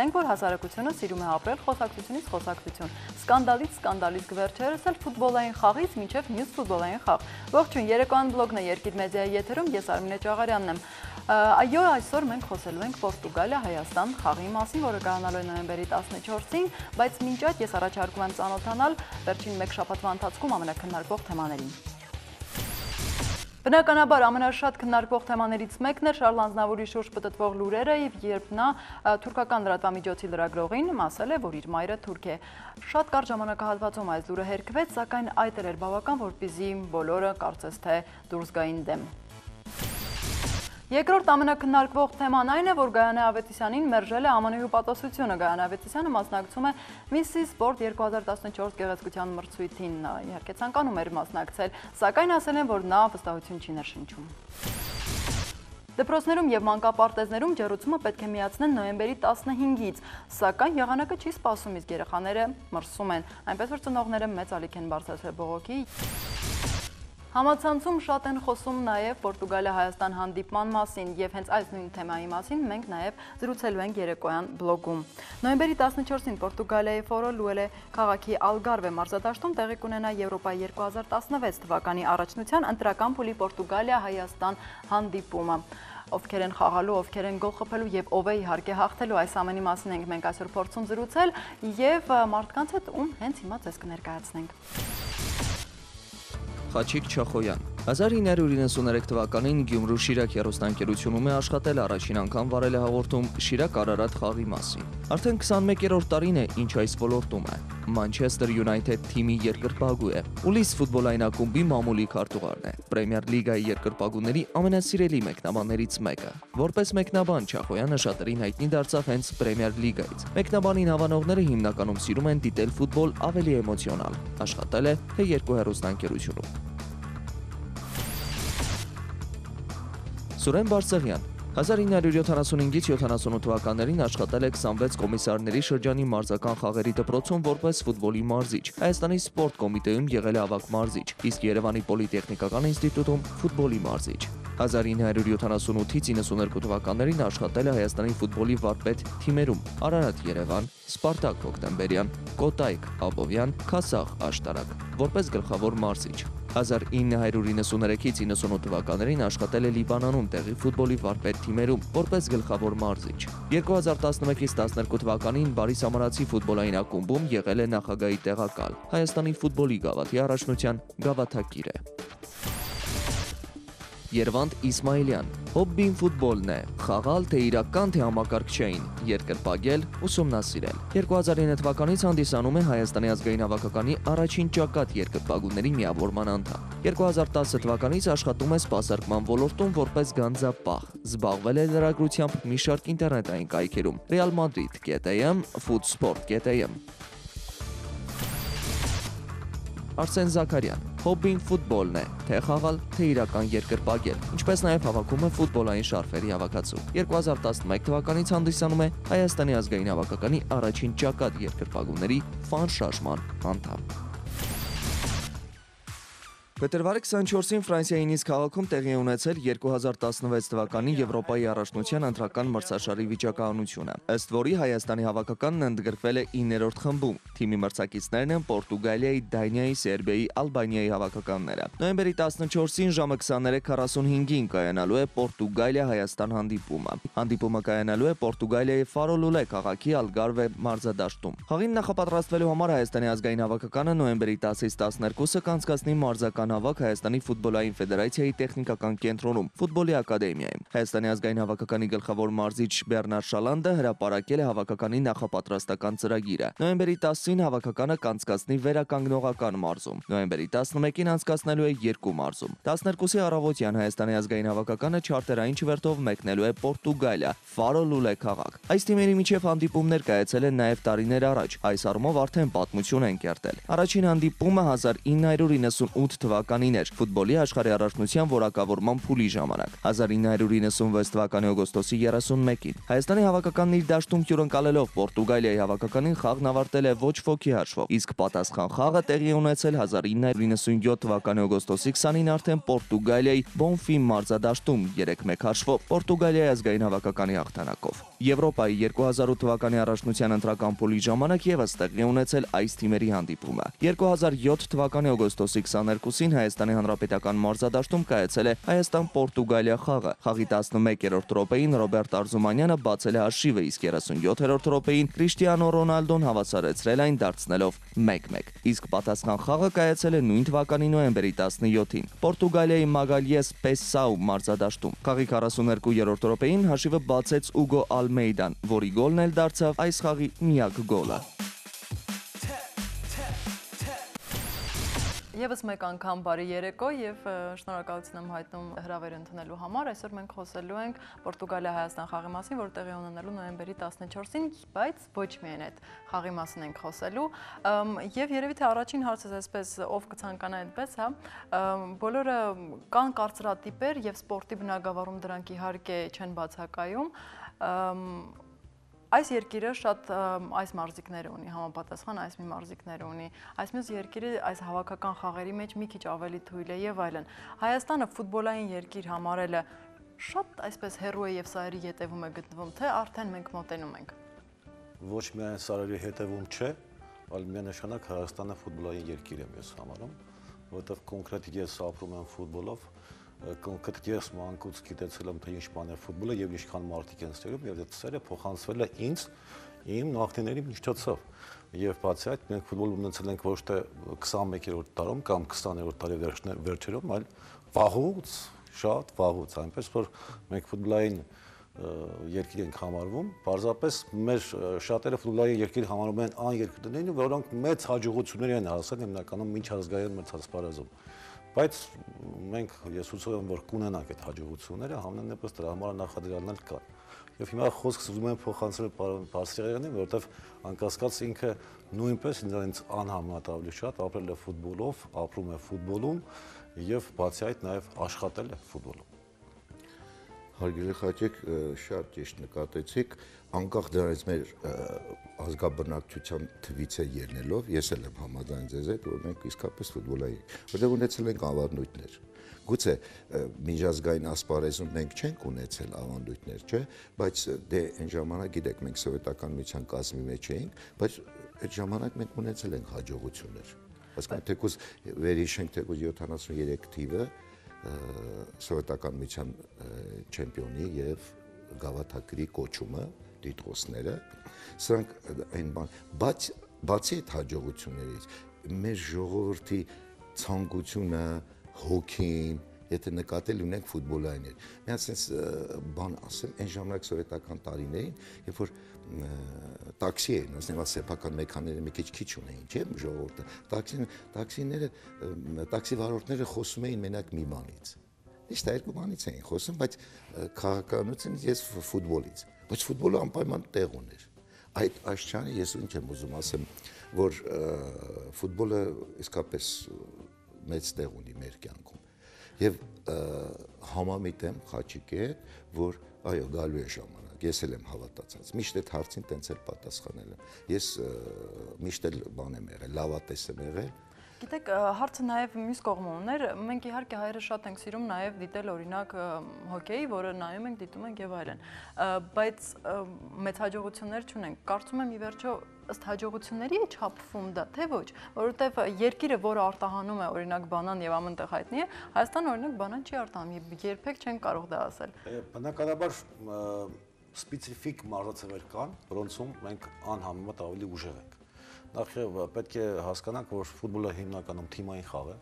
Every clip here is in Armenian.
Տեսնենք, որ հասարակությունը սիրում է ապրել խոսակցությունից խոսակցություն, սկանդալից սկանդալից գվերջերս էլ ֆուտբոլային խաղից մինչև մյուս ֆուտբոլային խաղ։ Ողջույն, երեկոյան բլոգն է Երկիր մեդիայի եթերում, ես Արմինե Ճաղարյանն եմ։ Այո, այսօր մենք խոսելու ենք Պորտուգալիա-Հայաստան խաղի մասին, որը կայանալու է նոյեմբերի 14-ին, բայց մինչ այդ ես առաջարկում եմ ծանոթանալ վերջին մեկ շաբաթվա ընթացքում ամենակննարկվող թեմաներին։ Բնականաբար ամենաշատ քննարկվող թեմաներից մեկն է Շարլ Ազնավուրի շուրջ պտտվող լուրերը, երբ նա թուրքական լրատվամիջոցի լրագրողին ասել է, որ իր մայրը թուրք է։ Շատ կարճ ժամանակահատվածում այս լուրը հերքվեց, սակայն այդ էր բավական, որպեսզի բոլորը կարծես թե դուրս գային դեմ։ Երկրորդ ամենակննարկվող թեման այն է, որ Գայանե Ավետիսյանին մերժել է ԱՄՆ հյուպատոսությունը։ Գայանե Ավետիսյանը մասնակցում է Միսսի Սպորտ 2014 գեղեցկության մրցույթին, իհարկե ցանկանում էր մասնակցել, սակայն ասել են, որ նա վստահություն չի ներշնչում։ Դպրոցներում և մանկապարտեզներում ջեռուցումը պետք է միացնեն նոյեմբերի 15-ից, սակայն եղանակը չի սպասում, իսկ երեխաները մրսում են, այնպես որ ծնողները մեծ ալիք են բարձրացրել բողոքի։ Համացանցում շատ են խոսում նաև Պորտուգալիա-Հայաստան հանդիպման մասին և հենց այս նույն թեմայի մասին մենք նաև զրուցելու ենք երեկոյան բլոգում։ Նոյեմբերի 14-ին Պորտուգալիայի Ֆորո Լուելե քաղաքի Ալգարվե մարզադաշտում տեղի կունենա Եվրոպայի 2016 թվականի առաջնության ընտրական փուլի Պորտուգալիա-Հայաստան հանդիպումը։ Ովքեր են խաղալու, ովքեր են գոլ խփելու և ով է իհարկե հաղթելու, այս ամենի մասին ենք մենք այսօր փորձում զրուցել և մարդկանց հետ ում հենց հիմա ձեզ կներկայացնենք։ Խաչիկ Չախոյան 1993 թվականին Գյումրու Շիրակ հեռուստաընկերությունում է աշխատել, առաջին անգամ վարել է հաղորդում Շիրակ-Արարատ խաղի մասին։ Արդեն 21-րդ տարին է, ինչ այս ոլորտում է։ Մանչեսթեր Յունայթեդ թիմի երկրպագու է։ Ուլիս ֆուտբոլային ակումբի մամուլի քարտուղարն է։ Պրեմիեր լիգայի երկրպագուների ամենասիրելի մեկնաբաններից մեկը։ Որպես մեկնաբան Չախոյանը շատերին հայտնի դարձավ հենց Պրեմիեր լիգայից։ Մեկնաբանին հավանողները հիմնականում սիրում են դիտել ֆուտբոլ ավելի էմոցիոնալ։ Աշխատել է թե երկու հեռուստաընկերությունում։ Սուրեն Բարսեղյան 1975-ից 78 թվականներին աշխատել է 26 կոմիսարների շրջանի մարզական խաղերի դպրոցում որպես ֆուտբոլի մարզիչ։ Հայաստանի սպորտ կոմիտեում եղել է ավագ մարզիչ, իսկ Երևանի պոլիտեխնիկական ինստիտուտում ֆուտբոլի մարզիչ։ 1978-ից 92 թվականներին աշխատել է Հայաստանի ֆուտբոլի վարպետ թիմերում Արարատ Երևան, Սպարտակ Հոկտեմբերյան, Կոտայք Աբովյան, Քասախ Աշտարակ, որպես գլխավոր մարզիչ։ 1993-ից 98 թվականներին աշխատել է Լիբանանում տեղի ֆուտբոլի վարպետ թիմերում որպես գլխավոր մարզիչ։ 2011-ից 12 թվականին Բարիս Ամարացի ֆուտբոլային ակումբում եղել է նախագահի տեղակալ, Հայաստանի ֆուտբոլի գավաթի առաջնության գավաթակիր է։ Երվանդ Իսմայելյան Հոբբին ֆուտբոլն է, խաղալ թե իրական թե համակարգչային, երկրպագել, ուսումնասիրել։ 2009 թվականից հանդիսանում է Հայաստանի ազգային հավաքականի առաջին ճակատ երկրպագուների միավորման անդամ։ 2010 թվականից աշխատում է սպասարկման ոլորտում որպես գանձապահ, զբաղվել է լրագրությամբ մի շարք ինտերնետային կայքերում՝ Real Madrid.am, Footsport.am։ Արսեն Զաքարյան Հոբբին ֆուտբոլն է, թե խաղալ, թե իրական երկրպագել, ինչպես նաև հավաքում է ֆուտբոլային շարֆերի հավաքածու։ 2011 թվականից հանդիսանում է Հայաստանի ազգային հավաքականի առաջին ճակատ երկրպագուների ֆան շարժման անդամ։ Փետրվարի 24-ին Ֆրանսիայի Նիս քաղաքում տեղի է ունեցել 2016 թվականի Եվրոպայի առաջնության ընտրական մրցաշարի վիճակահանությունը, ըստ որի Հայաստանի հավաքականն ընդգրկվել է 9-րդ խմբում։ Թիմի մրցակիցներն են Պորտուգալիայի, Դանիայի, Սերբիայի, Ալբանիայի հավաքականները։ Նոյեմբերի 14-ին ժամը 23:45-ին կայանալու է Պորտուգալիա-Հայաստան հանդիպումը։ Հանդիպումը կայանալու է Պորտուգալիայի Ֆարո Լուլե քաղաքի Ալգարվե մարզադաշտում։ Խաղին նախապատրաստվելու համար Հայաստանի ազգային հավաքականը նոյեմբերի 10-ից 12-ը կանցկացնի մարզական հավաք Հայաստանի ֆուտբոլային ֆեդերացիայի տեխնիկական կենտրոնում, ֆուտբոլի ակադեմիայում։ Հայաստանի ազգային հավաքականի գլխավոր մարզիչ Բեռնար Շալանդը հրապարակել է հավաքականի նախապատրաստական ծրագիրը։ Նոյեմբերի 10-ին հավաքականը կանցկացնի վերականգնողական մարզում։ Նոյեմբերի 11-ին անցկացնելու է երկու մարզում։ 12-ի առավոտյան Հայաստանի ազգային հավաքականը չարտերային չվերթով մեկնելու է Պորտուգալիա, Ֆարո Լուլե քաղաք։ Այս թիմերի միջև հանդիպումներ կայացել են նաև տարիներ առաջ։ Այս առումով արդեն պատմություն են կերտել։ Առաջին հանդիպումը 1998 թվականին էր ֆուտբոլի աշխարհի առաջնության որակավորման փուլի ժամանակ 1996 թվականի օգոստոսի 31-ին Հայաստանի հավաքականն իր դաշտում հյուրընկալելով Պորտուգալիայի հավաքականին խաղն ավարտել է ոչ ոքի հաշվով իսկ պատասխան խաղը տեղի ունեցել 1997 թվականի օգոստոսի 20-ին արդեն Պորտուգալիայի Բոնֆի մարզադաշտում 3-1 հաշվով Պորտուգալիայի ազգային հավաքականի հաղթանակով Եվրոպայի 2008 թվականի առաջնության ընտրական փուլի ժամանակ եւս տեղի ունեցել այս թիմերի հանդիպումը 2007 թվականի օգոստոսի 22-ին Հայաստանի Հանրապետական մարզադաշտում կայացել է Հայաստան-Պորտուգալիա խաղը խաղի 11-րդ րոպեին Ռոբերտ Արզումանյանը բացել է հաշիվը իսկ 37-րդ րոպեին Կրիշտիանո Ռոնալդոն հավասարեցրել այն դարձնելով 1-1 իսկ պատասխան խաղը կայացել է նույն թվականի նոյեմբերի 17-ին Պորտուգալիայի Մագալիես Պեսսաու մարզադաշտում խաղի 42-րդ րոպեին հաշիվը բացեց Ուգո Ալմեյդան, որի գոլն էլ դարձավ այս խաղի միակ գոլը։ Եվս մեկ անգամ բարի երեկո եւ շնորհակալություն եմ հայտնում հրավեր ընդունելու համար։ Այսօր մենք խոսելու ենք Պորտուգալիա-Հայաստան խաղի մասին, որ տեղի ունենալու նոյեմբերի 14-ին, բայց ոչ միայն այդ խաղի մասին ենք խոսելու։ Եվ երևի թե առաջին հարցը այսպես ով կցանկանա այդպես, հա, բոլորը կան կարծրատիպեր եւ սպորտի բնագավառում դրանք իհարկե չեն բացակայում։ Այս երկիրը շատ այս մարզիկները ունի, համապատասխան այս մի մարզիկները ունի, այս մյուս երկիրը այս հավաքական խաղերի մեջ մի քիչ ավելի թույլ է եւ այլն։ Հայաստանը ֆուտբոլային երկիր համարելը շատ այսպես հեռու է եւ սայրի ետևում է գտնվում, թե արդեն մենք մոտենում ենք։ Ոչ միայն սայրի հետևում չէ, այլ միանշանակ Հայաստանը ֆուտբոլային երկիր է մեզ համարում, որովհետեւ կոնկրետ ես ապրում եմ ֆուտբոլով կոնկրետ ես մանկուց գիտեցել եմ թե ինչ բան է ֆուտբոլը եւ ինչքան մարդիկ են ստերում եւ այդ սերը փոխանցվել է ինձ իմ նախնիների միջոցով եւ բացի այդ մենք ֆուտբոլ ունեցել ենք ոչ թե 21-րդ դարում կամ 20-րդ դարի վերջերում այլ վաղուց շատ վաղուց այնպես որ մենք ֆուտբոլային երկիր ենք համարվում պարզապես մեր շատերը ֆուտբոլային երկիր համարում են այն երկրներին որոնք մեծ հաջողություններ են հասել հիմնականում միջազգային մրցասպարազում բայց մենք ես հուսով եմ որ կունենանք այդ հաջողությունները համենայնիվս դրա համար նախադրյալներ կան եւ հիմա խոսքս ուզում եմ փոխանցել պարոն Բարձրյանին որովհետեւ անկասկած ինքը նույնպես ինձ անհամեմատ ավելի շատ ապրել է ֆուտբոլով ապրում է ֆուտբոլում եւ բացի այդ նաեւ աշխատել է ֆուտբոլում Հարգելի խաչիկ շատ ճիշտ նկատեցիք անկախ դրանից մեր ազգաբնակչության թվից է ելնելով ես էլ եմ համաձայն ձեզ հետ որ մենք իսկապես ֆուտբոլային որտեղ ունեցել ենք ավանդույթներ գուցե միջազգային ասպարեզում մենք չենք ունեցել ավանդույթներ չէ բայց դե այն ժամանակ գիտեք մենք սովետական միության կազմի մեջ էինք բայց այդ ժամանակ մենք ունեցել ենք հաջողություններ հասկանու թեկուզ վերհիշենք թեկուզ 73 թիվը սովետական միության չեմպիոնի եւ գավաթակրի կոչումը դիտոսները սրանք այն բան բացի այդ հաջողություններից մեր ժողովրդի ցանկությունը հոգին եթե նկատել ունենք ֆուտբոլայիններ մի ասես բան ասեմ այն ժամանակ սովետական տարիներին երբ որ տաքսի էին ասենք սեփական մեքաները մի քիչ ունեին չէ ժողովուրդը տաքսիները տաքսի վարորդները խոսում էին մենակ մի բանից Իսկ երկու բանից էին խոսում բայց քաղաքականությունից ես ֆուտբոլից բայց ֆուտբոլը անպայման տեղ ուներ այդ աշխարհը ես ինչ եմ ուզում ասեմ որ ֆուտբոլը իսկապես մեծ տեղ ունի մեր կյանքում եւ համամիտ եմ Խաչիկի հետ որ այո գալու է ժամանակ ես էլ եմ հավատացած միշտ այդ հարցին տենց էլ պատասխանել եմ ես միշտ էլ բան եմ եղել լավատես եմ եղել Գիտեք, հարցը նաև մյուս կողմը ուներ, մենք իհարկե հայերը շատ ենք սիրում նաև դիտել օրինակ հոկեյի, որը նայում ենք, դիտում ենք եւ այլն, բայց մեծ հաջողություններ չունենք։ Կարծում եմ ի վերջո ըստ հաջողությունների է չափվում դա, թե ոչ, որովհետեւ երկիրը, որը արտահանում է օրինակ բանան եւ ամենտեղ հայտնի է, Հայաստանը օրինակ բանան չի արտահանում, երբեք չեն կարող դա ասել։ Բնականաբար սպეციფიկ մարզաձևեր կան, որոնցում մենք անհամեմատ ավելի ուժեղ ենք։ Նախ պետք է հասկանանք, որ ֆուտբոլը հիմնականում թիմային խաղ է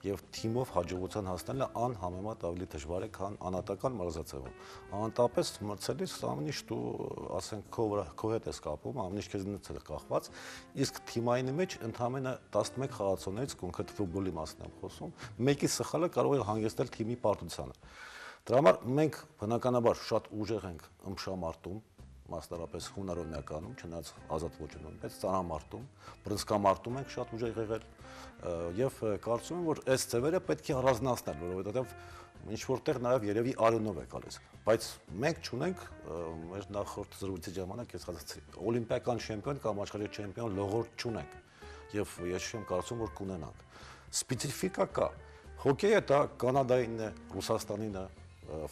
եւ թիմով հաջողության հասնելը անհամեմատ ավելի դժվար է, քան անհատական մարզաձևում։ Անընդհանրապես մրցելիս ամեն ինչ դու, ասենք, քո հետ ես կապում, ամեն ինչ քեզնից է կախված, իսկ թիմայինի մեջ ընդամենը 11 խաղացողներից կոնկրետ ֆուտբոլի մասին եմ խոսում, մեկի սխալը կարող է հանգեցնել թիմի պարտությանը։ Դրա համար մենք բնականաբար շատ ուժեղ ենք ըմբշամարտում մասնարապես հունարովնականում, չնայած ազատ ոճում, բայց ծանամարտում, բռնցքամարտում ենք շատ ուժեղ եղել եւ կարծում եմ, որ այս ձևերը պետք է առանձնացնել, որովհետեւ ինչ որտեղ նաեւ երևի արյունով է գալիս, բայց մենք չունենք մեր նախորդ զրույցի ժամանակ ես ասացի, օլիմպիական չեմպիոն կամ աշխարհի չեմպիոն լողորդ չունենք եւ ես չեմ կարծում, որ կունենանք։ Սպეციფიკա կա։ Հոկեյը դա Կանադայինն է, Ռուսաստանին է,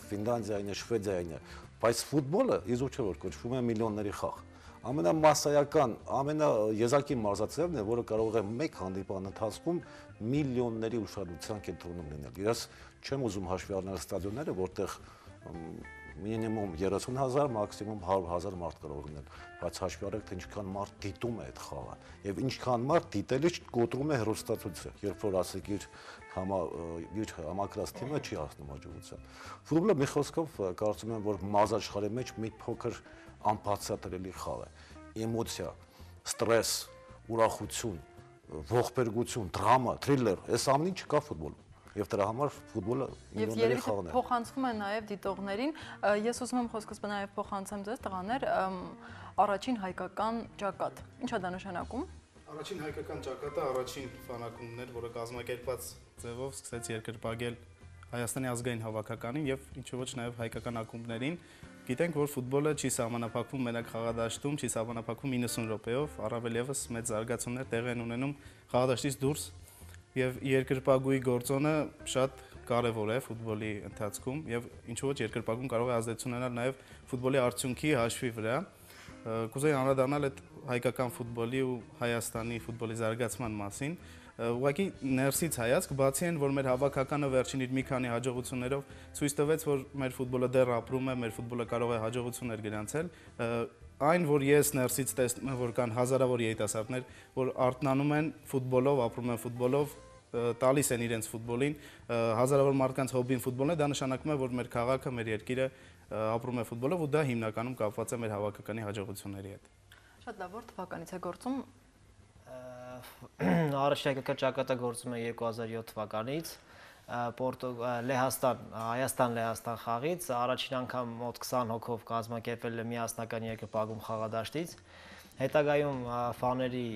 Ֆինլանդիային է, Շվեդիային է, բայց ֆուտբոլը իզուր չէ որ կոչվում է միլիոնների խաղ։ Ամենամասսայական, ամենաեզակի մարզաձևն է, որը կարող է մեկ հանդիպան ընթացքում միլիոնների ուշադրության կենտրոնում լինել։ Ես չեմ ուզում հաշվի առնել ստադիոնները, որտեղ մինիմում 30,000, մաքսիմում 100,000 մարդ կարող լինել, բայց հաշվի առեք, թե ինչքան մարդ դիտում է այդ խաղը, եւ ինչքան մարդ դիտելիս կոտրում է հեռուստացույցը, երբ որ ասեք իր համակրած թիմը չի հասնում հաջողության։ Ֆուտբոլը մի խոսքով կարծում եմ, որ մարզաշխարհի մեջ մի փոքր անբացատրելի խաղ է։ Էմոցիա, ստրես, ուրախություն, ողբերգություն, դրամա, թրիլեր, այս ամեն ինչ կա ֆուտբոլում։ Եվ դրա համար ֆուտբոլը միլիոնների խաղն է։ Փոխանցվում է նաև դիտողներին։ Ես ուզում եմ խոսքս նաև փոխանցեմ ձեզ, տղաներ, առաջին հայկական ճակատ։ Ինչ է դա նշանակում։ Առաջին հայկական ճակատը առաջին ֆանակումն էր, որը կազմակերպված ձևով սկսեց երկրպագել Հայաստանի ազգային հավաքականին եւ ինչու ոչ նաև հայկական ակումբներին։ Գիտենք, որ ֆուտբոլը չի սահմանափակվում մենակ խաղադաշտում, չի սահմանափակվում 90 րոպեով, առավել եւս մեծ զարգացումներ տեղի են ունենում խաղադաշտից դուրս եւ երկրպագուի գործոնը շատ կարեւոր է ֆուտբոլի ընթացքում եւ ինչու ոչ երկրպագուն կարող է ազդեցություն ունենալ նաեւ ֆուտբոլի արդյունքի հաշվի վրա։ Կուզեի անդրադառնալ այդ հայկական ֆուտբոլի ու Հայաստանի ֆուտբոլի զարգացման մասին։ Ուղղակի ներսից հայացք, բացի այն, որ մեր հավաքականը վերջին իր մի քանի հաջողություններով ցույց տվեց, որ մեր ֆուտբոլը դեռ ապրում է, մեր ֆուտբոլը կարող է հաջողություններ գրանցել, այն, որ ես ներսից տեսնում եմ, որ կան հազարավոր երիտասարդներ, որ արթնանում են ֆուտբոլով, ապրում են ֆուտբոլով, տալիս են իրենց ֆուտբոլին, հազարավոր մարդկանց հոբին ֆուտբոլն է, դա նշանակում է, որ մեր քաղաքը, մեր երկիրը ապրում է ֆուտբոլով ու դա հիմնականում կապված է մեր հավաքականի հաջողությունների հետ։ Շատ լավ, որ թվականից է գործում։ Առաջին հայկական ճակատը գործում է 2007 թվականից, Հայաստան-Լեհաստան խաղից, առաջին անգամ մոտ 20 հոգով կազմակերպվել է միասնական երկրպագում խաղադաշտից, հետագայում ֆաների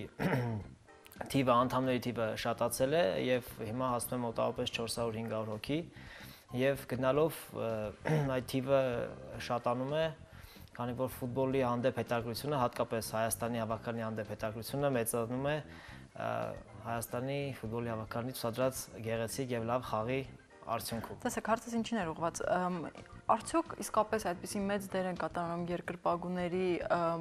թիվը, անդամների թիվը շատացել է եւ հիմա հասնում է մոտավորապես 400-500 հոգի եւ գնալով այդ թիվը շատանում է, քանի որ ֆուտբոլի հանդեպ հետաքրքրությունը, հատկապես Հայաստանի հավաքականի հանդեպ հետաքրքրությունը մեծանում է Հայաստանի ֆուտբոլի հավաքականի ցուցադրած գեղեցիկ եւ լավ խաղի արդյունքում։ Տեսեք, հարցս ինչին էր ուղղված։ Արդյոք իսկապես այդպիսի մեծ դեր են կատարում երկրպագուների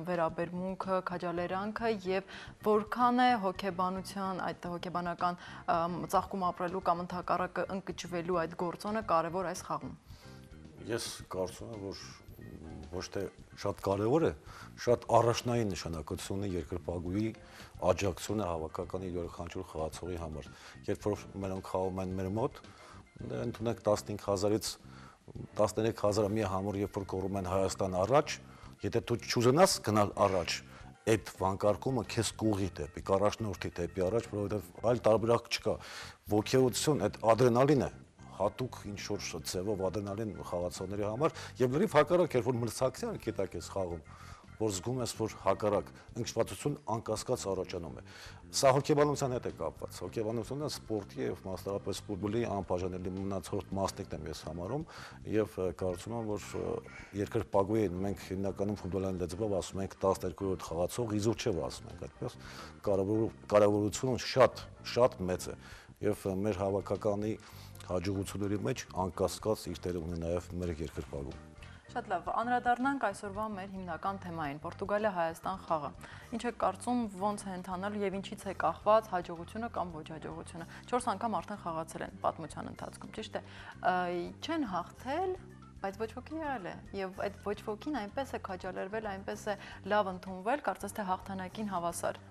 վերաբերմունքը, քաջալերանքը եւ որքան է հոգեբանության, այդ հոգեբանական ծաղկում ապրելու կամ ընդհակառակը ընկճվելու այդ գործոնը կարեւոր այս խաղում։ Ես կարծում եմ, որ ոչ թե շատ կարևոր է, շատ առաջնային նշանակություն ունի երկրպագուի աջակցությունը հավաքականի յուրաքանչյուր խաղացողի համար։ Երբ որ մենոնք խաղում են մեր մոտ, ընդունեք 15,000-ից 13,000 մի համար, երբ որ կորում են Հայաստան առաջ, եթե դու չուզենաս գնալ առաջ, այդ վանկարկումը քեզ կուղի դեպի, առաջնորդի դեպի առաջ, որովհետև այլ տարբերակ չկա։ Ոգևորություն, այդ ադրենալին է, հատուկ ինչ-որ ձևով ադրենալին խաղացողների համար եւ լրիվ հակառակ, երբ որ մրցակցության կետակ ես խաղում, որ զգում ես, որ հակառակ ընկճվածություն անկասկած առաջանում է։ Սա հոգեբանության հետ է կապված։ Հոգեբանությունը սպորտի եւ մասնավորապես ֆուտբոլի անբաժանելի մնացորդ մասնիկն եմ ես համարում եւ կարծում եմ, որ երկրպագուի մենք հիմնականում ֆուտբոլային լեզվով ասում ենք 12-րդ խաղացող, իզուր չէ ասում ենք այդպես։ Կարևորությունը շատ մեծ է եւ մեր հավաքականի հաջողությունների մեջ անկասկած իր տեղը ունի նաև մեր երկրպագում։ Շատ լավ, անդրադառնանք այսօրվա մեր հիմնական թեմային՝ Պորտուգալիա-Հայաստան խաղը։ Ինչ եք կարծում, ոնց է ընթանալ եւ ինչից է կախված հաջողությունը կամ ոչ հաջողությունը։ 4 անգամ արդեն խաղացել են պատմության ընթացքում, ճիշտ է։ Չեն հաղթել, բայց ոչ ոքի եղել է եւ այդ ոչ ոքին այնպես է քաջալերվել, այնպես է լավ ընդունվել, կարծես թե հաղթանակին հավասար։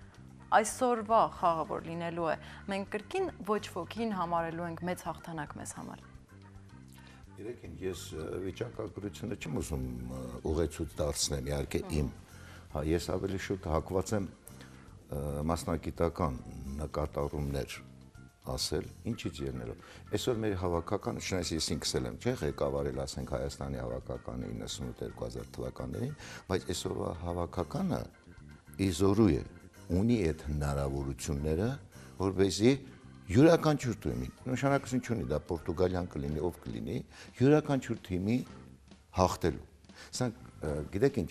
Այսօրվա խաղը որ լինելու է, մենք կրկին ոչ ոքին համարելու ենք մեծ հաղթանակ մեզ համար։ Իրեկին ես վիճակագրությունը չեմ ուզում ուղեցույց դարձնեմ, իհարկե իմ, ես ավելի շուտ հակված եմ մասնագիտական նկատառումներ ասել, ինչից ելնելով։ Այսօր մեր հավաքականը, չնայած ես ինքս եմ, չէ՞, ղեկավարել, ասենք Հայաստանի հավաքականը 98-2000 թվականներին, բայց այսօրվա հավաքականը իզորու է, ունի այդ հնարավորությունները, որպեսզի յուրաքանչյուր թիմի, նշանակություն չունի, դա Պորտուգալիան կլինի, ով կլինի, յուրաքանչյուր թիմի հաղթելու։ Սա գիտեք ինչ,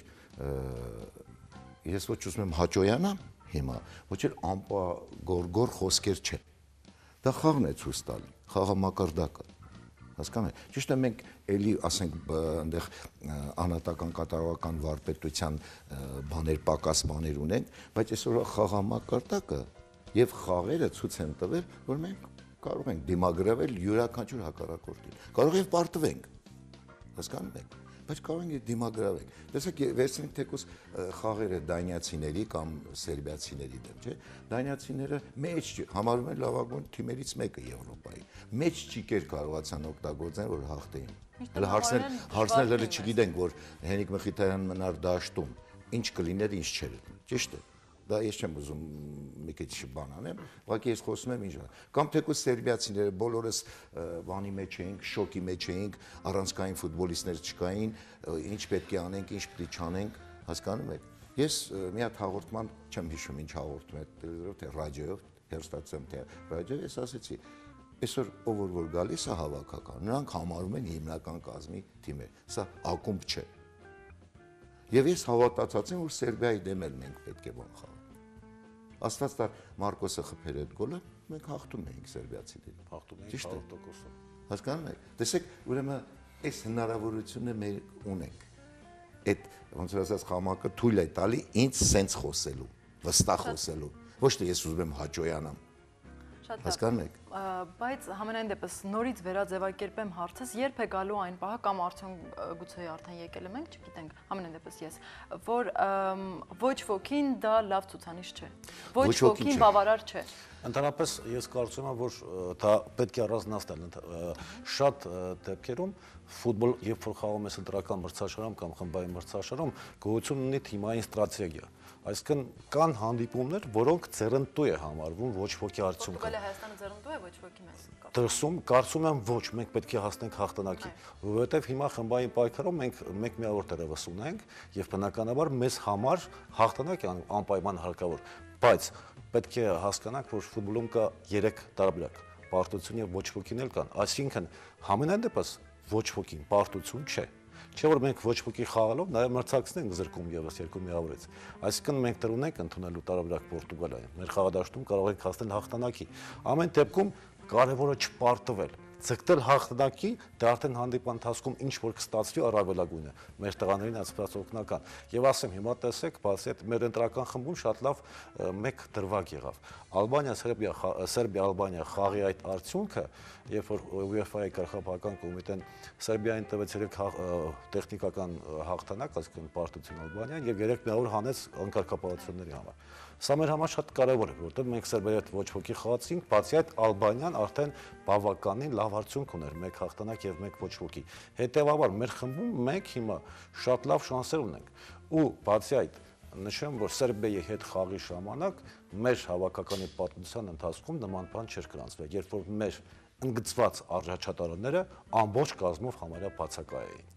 ես ոչ ուզում եմ հաճոյանամ հիմա, ոչ էլ անպագորգոր խոսքեր չեն։ Դա խաղն է ցույց տալի, խաղամակարդակը։ Հասկանու՞մ եք։ Ճիշտ է, մենք էլի, ասենք, այնտեղ անհատական կատարողական վարպետության բաներ, պակաս բաներ ունենք, բայց այսօր խաղամակարդակը եւ խաղերը ցույց են տվել, որ մենք կարող ենք դիմագրավել յուրաքանչյուր հակառակորդին։ Կարող ենք պարտվենք։ Հասկանու՞մ եք։ Բայց կարող ենք դիմագրավել։ Տեսեք, վերցնենք թեկուզ խաղերը դանիացիների կամ սերբիացիների դեմ, չէ՞։ Դանիացիները մեջ համարում են լավագույն թիմերից մեկը Եվրոպայի։ Մեջ ճիկեր կարողացան օգտագործեն, որ հաղթեին։ Հələ հարցնել հələ չգիտենք, որ Հենիկ Մխիթարյանն մնար դաշտում, ինչ կլիներ, ինչ չէր։ Ճիշտ է։ Դա ես չեմ ուզում մի քիչ բան անեմ, ուղղակի ես խոսում եմ ինչ։ Կամ թեկուզ սերբիացիները բոլորս բանի մեջ էինք, շոկի մեջ էինք, առանցքային ֆուտբոլիստներ չկային, ինչ պետք է անենք, ինչ պետք է չանենք, հասկանում եք։ Ես մի հատ հաղորդման չեմ հիշում ինչ հաղորդում է տելևիզորով, թե ռադիոյով, հեռուստացույցով, թե ռադիոյով, ես ասեցի, այսօր ով որ գալիս է հավաքական, նրանք համարում են հիմնական կազմի թիմեր։ Սա ակումբ չէ։ Եվ ես հավատացած եմ, որ Սերբիայի դեմ էլ մենք պետք է բան խաղանք։ Աստված տար Մարկոսը խփեր այդ գոլը, մենք հաղթում էինք սերբիացիներին։ Հաղթում էինք 100%-ով։ Հասկանում եք։ Տեսեք, ուրեմն այս հնարավորությունը մեր ունենք։ Այդ ոնց որ ասած խաղամակը թույլ է տալի ինձ սենց խոսելու, վստահ խոսելու։ Ոչ թե ես ուզում եմ հաճոյանամ։ Հասկանում եք։ Բայց համենայն դեպս նորից վերաձևակերպեմ հարցս, երբ է գալու այն պահը կամ արդյոք գուցե արդեն եկել եմ, չգիտենք, համենայն դեպս ես, որ ոչ ոքին դա լավ ցուցանիշ չէ։ Ոչ ոքին բավարար չէ։ Ընդհանրապես ես կարծում եմ, որ դա պետք է առանձնացնել։ Շատ դեպքերում ֆուտբոլ, երբ որ խաղում ես ընտրական մրցաշարում կամ խմբային մրցաշարում, գոյություն ունի թիմային ստրատեգիա։ Այսինքն կան հանդիպումներ, որոնք ձեռնտու է համարվում ոչ ոքի արդյունքը։ Պորտուգալիա Հայաստանը ձեռնտու է ոչ ոքի մեզ։ Դրսում կարծում եմ ոչ, մենք պետք է հասնենք հաղթանակի, որովհետև հիմա խմբային պայքարում մենք մեկ միավոր տերևս ունենք եւ բնականաբար մեզ համար հաղթանակ է անպայման հարկավոր, բայց պետք է հասկանանք, որ ֆուտբոլում կա 3 տարբերակ՝ պարտություն եւ ոչ ոքին էլ կան, այսինքն համենայն դեպս ոչ ոքին պարտություն չէ։ Չէ որ մենք ոչ ոքի խաղալով նաև մրցակցնենք զրկում եւս 2 միավորից։ Այսինքն մենք դրուն ենք ընդունելու տարբերակ Պորտուգալիային։ Մեր խաղադաշտում կարող ենք հասնել հաղթանակի։ Ամեն դեպքում կարևորը չպարտվել։ Ձգտել հաղթանակի, դա արդեն հանդիպան ընթացքում ինչ որ կստացվի առավելագույնը։ Մեր տղաներին ասած օգնական։ Եվ ասեմ, հիմա տեսեք, բացի այդ մեր ընտրական խմբում շատ լավ մեկ դրվագ եղավ։ Սերբիա-Ալբանիա խաղի այդ արդյունքը, երբ որ UEFA-ի կարգապահական կոմիտեն Սերբիային տվեց 3 տեխնիկական հաղթանակ, այսինքն պարտություն Ալբանիան եւ 3 միավոր հանեց անկարգապահությունների համար։ Սա մեր համար շատ կարևոր է, որովհետեւ մենք Սերբիայի հետ ոչ ոքի խաղացինք, բացի այդ Ալբանիան արդեն բավականին լավ արդյունք ուներ, 1 հաղթանակ եւ 1 ոչ ոքի։ Հետեւաբար մեր խմբում մենք հիմա շատ լավ շանսեր ունենք։ Ու բացի այդ նշեմ, որ Սերբիայի հետ խաղի ժամանակ մեր հավաքականի պատմության ընթացքում նման բան չէր գրանցվել, երբ որ մեր ընդգծված առաջատարները ամբողջ կազմով համարյա բացակայ էին։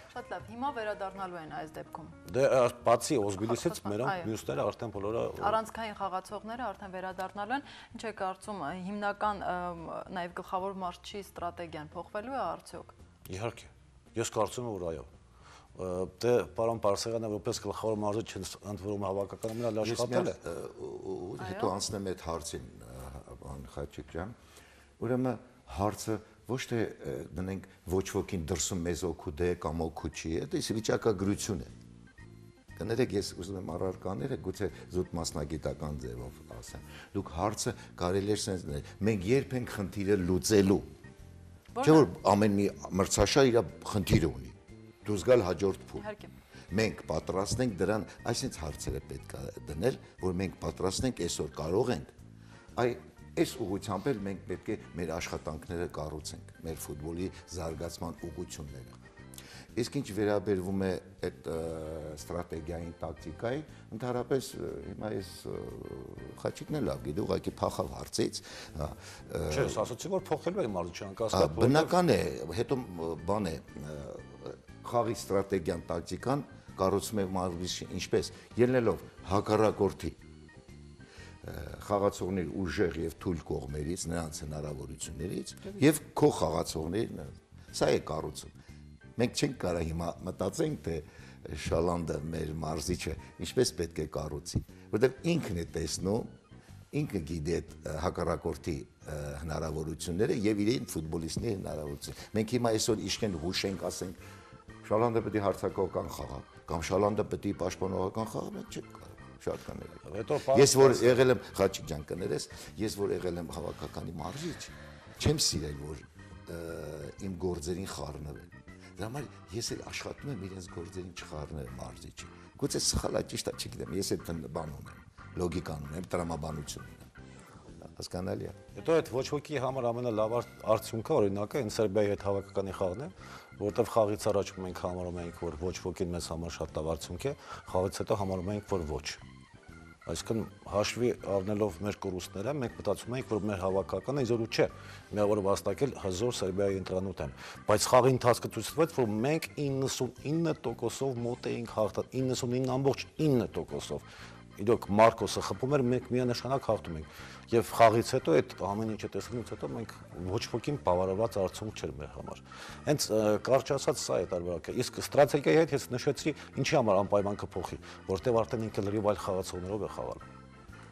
Շատ լավ, հիմա վերադառնալու են այս դեպքում։ Դե բացի Օզբիլիսից մերոնք մյուսները արդեն բոլորը առանցքային խաղացողները արդեն վերադառնալու են։ Ինչ է կարծում, հիմնական նաև գլխավոր մարզչի ստրատեգիան փոխվելու է արդյոք։ Իհարկե։ Ես կարծում եմ, որ այո։ Դե պարոն Պարսեղյանը որպես գլխավոր մարզիչ ընդվորում հավաքականում նա աշխատել է։ Հետո անցնեմ այդ հարցին, պարոն Խաչիկ ջան։ Ուրեմն հարցը ոչ թե դնենք ոչ ոքին դրսում մեզ օգու դե կամ օգու չի, դա վիճակագրություն է։ Կներեք, ես ուզում եմ առարկաները գուցե զուտ մասնագիտական ձևով ասեմ։ Դուք հարցը կարելի է sense դնել։ Մենք երբ ենք խնդիրը լուծելու։ Չէ՞ որ ամեն մի մրցաշար իր խնդիրը ունի։ Դուրս գալ հաջորդ փուլ։ Մենք պատրաստ ենք դրան, այսինքն հարցերը պետք է դնել, որ մենք պատրաստ ենք այսօր կարող ենք։ Այս ուղղությամբ էլ մենք պետք է մեր աշխատանքները կառուցենք, մեր ֆուտբոլի զարգացման ուղղությունները։ Իսկ ինչ վերաբերվում է այդ ստրատեգիային, տակտիկային, ընդհանրապես հիմա ես Խաչիկն էլ լավ գիտի, ուղղակի փախավ հարցից, Չէ, ասացի որ փոխելու է Մարզիչյան կասկած, բնական է, հետո բան է, խաղի ստրատեգիան, տակտիկան կառուցում է մարզիչը ինչպես, ելնելով հակառակորդի խաղացողների ուժեղ եւ թույլ կողմերից, նրանց հնարավորություններից եւ քո խաղացողների, սա է կառուցում։ Մենք չենք կարող հիմա մտածենք, թե Շալանդը մեր մարզիչը ինչպես պետք է կառուցի, որովհետեւ ինքն է տեսնում, ինքը գիտի այդ հակառակորդի հնարավորությունները եւ իրեն ֆուտբոլիստների հնարավորությունները։ Մենք հիմա այսօր իշքեն հուշենք, ասենք Շալանդը պետք է հարձակողական խաղա, կամ Շալանդը պետք է պաշտպանողական խաղա, մենք չենք կարող։ Շատ կանել։ Ես որ եղել եմ Խաչիկ ջան կներես, ես որ եղել եմ հավաքականի մարզիչ, չեմ սիրել որ իմ գործերին խառնվել։ Դրա համար ես էլ աշխատում եմ իրենց գործերին չխառնել մարզիչը։ Գուցե սխալ է, ճիշտ է, չգիտեմ, ես այդ բան ունեմ, լոգիկան ունեմ, տրամաբանություն ունեմ։ Հասկանալի է։ Հետո այդ ոչ ոքի համար ամենալավ արդյունքը օրինակը այն Սերբիայի հետ հավաքականի խաղն է, որովհետև խաղից առաջ մենք համարում ենք, որ ոչ ոքին մեզ համար շատ լավ արդյունք է, խաղից հետո համարում ենք, որ ոչ։ Այսինքն հաշվի առնելով մեր կորուստները, մենք մտածում ենք, որ մեր հավաքականը իզորու չէ, միավոր վաստակել հզոր Սերբիայի ընտրանոթ են, բայց խաղի ընթացքը ցույց տվեց, որ մենք 99%-ով մոտ էինք հաղթել, 99.9%-ով։ Իրոք Մարկոսը խփում էր, մենք միանշանակ հաղթում ենք։ Եվ խաղից հետո այդ ամեն ինչը տեսնելուց հետո մենք ոչ ոքին բավարարված արդյունք չէր մեր համար։ Հենց կարճ ասած սա է տարբերակը։ Իսկ ստրատեգիայի հետ ես նշեցի, ինչի համար անպայման կփոխի, որտեղ արդեն ինքը լրիվ այլ խաղացողներով է խաղալ։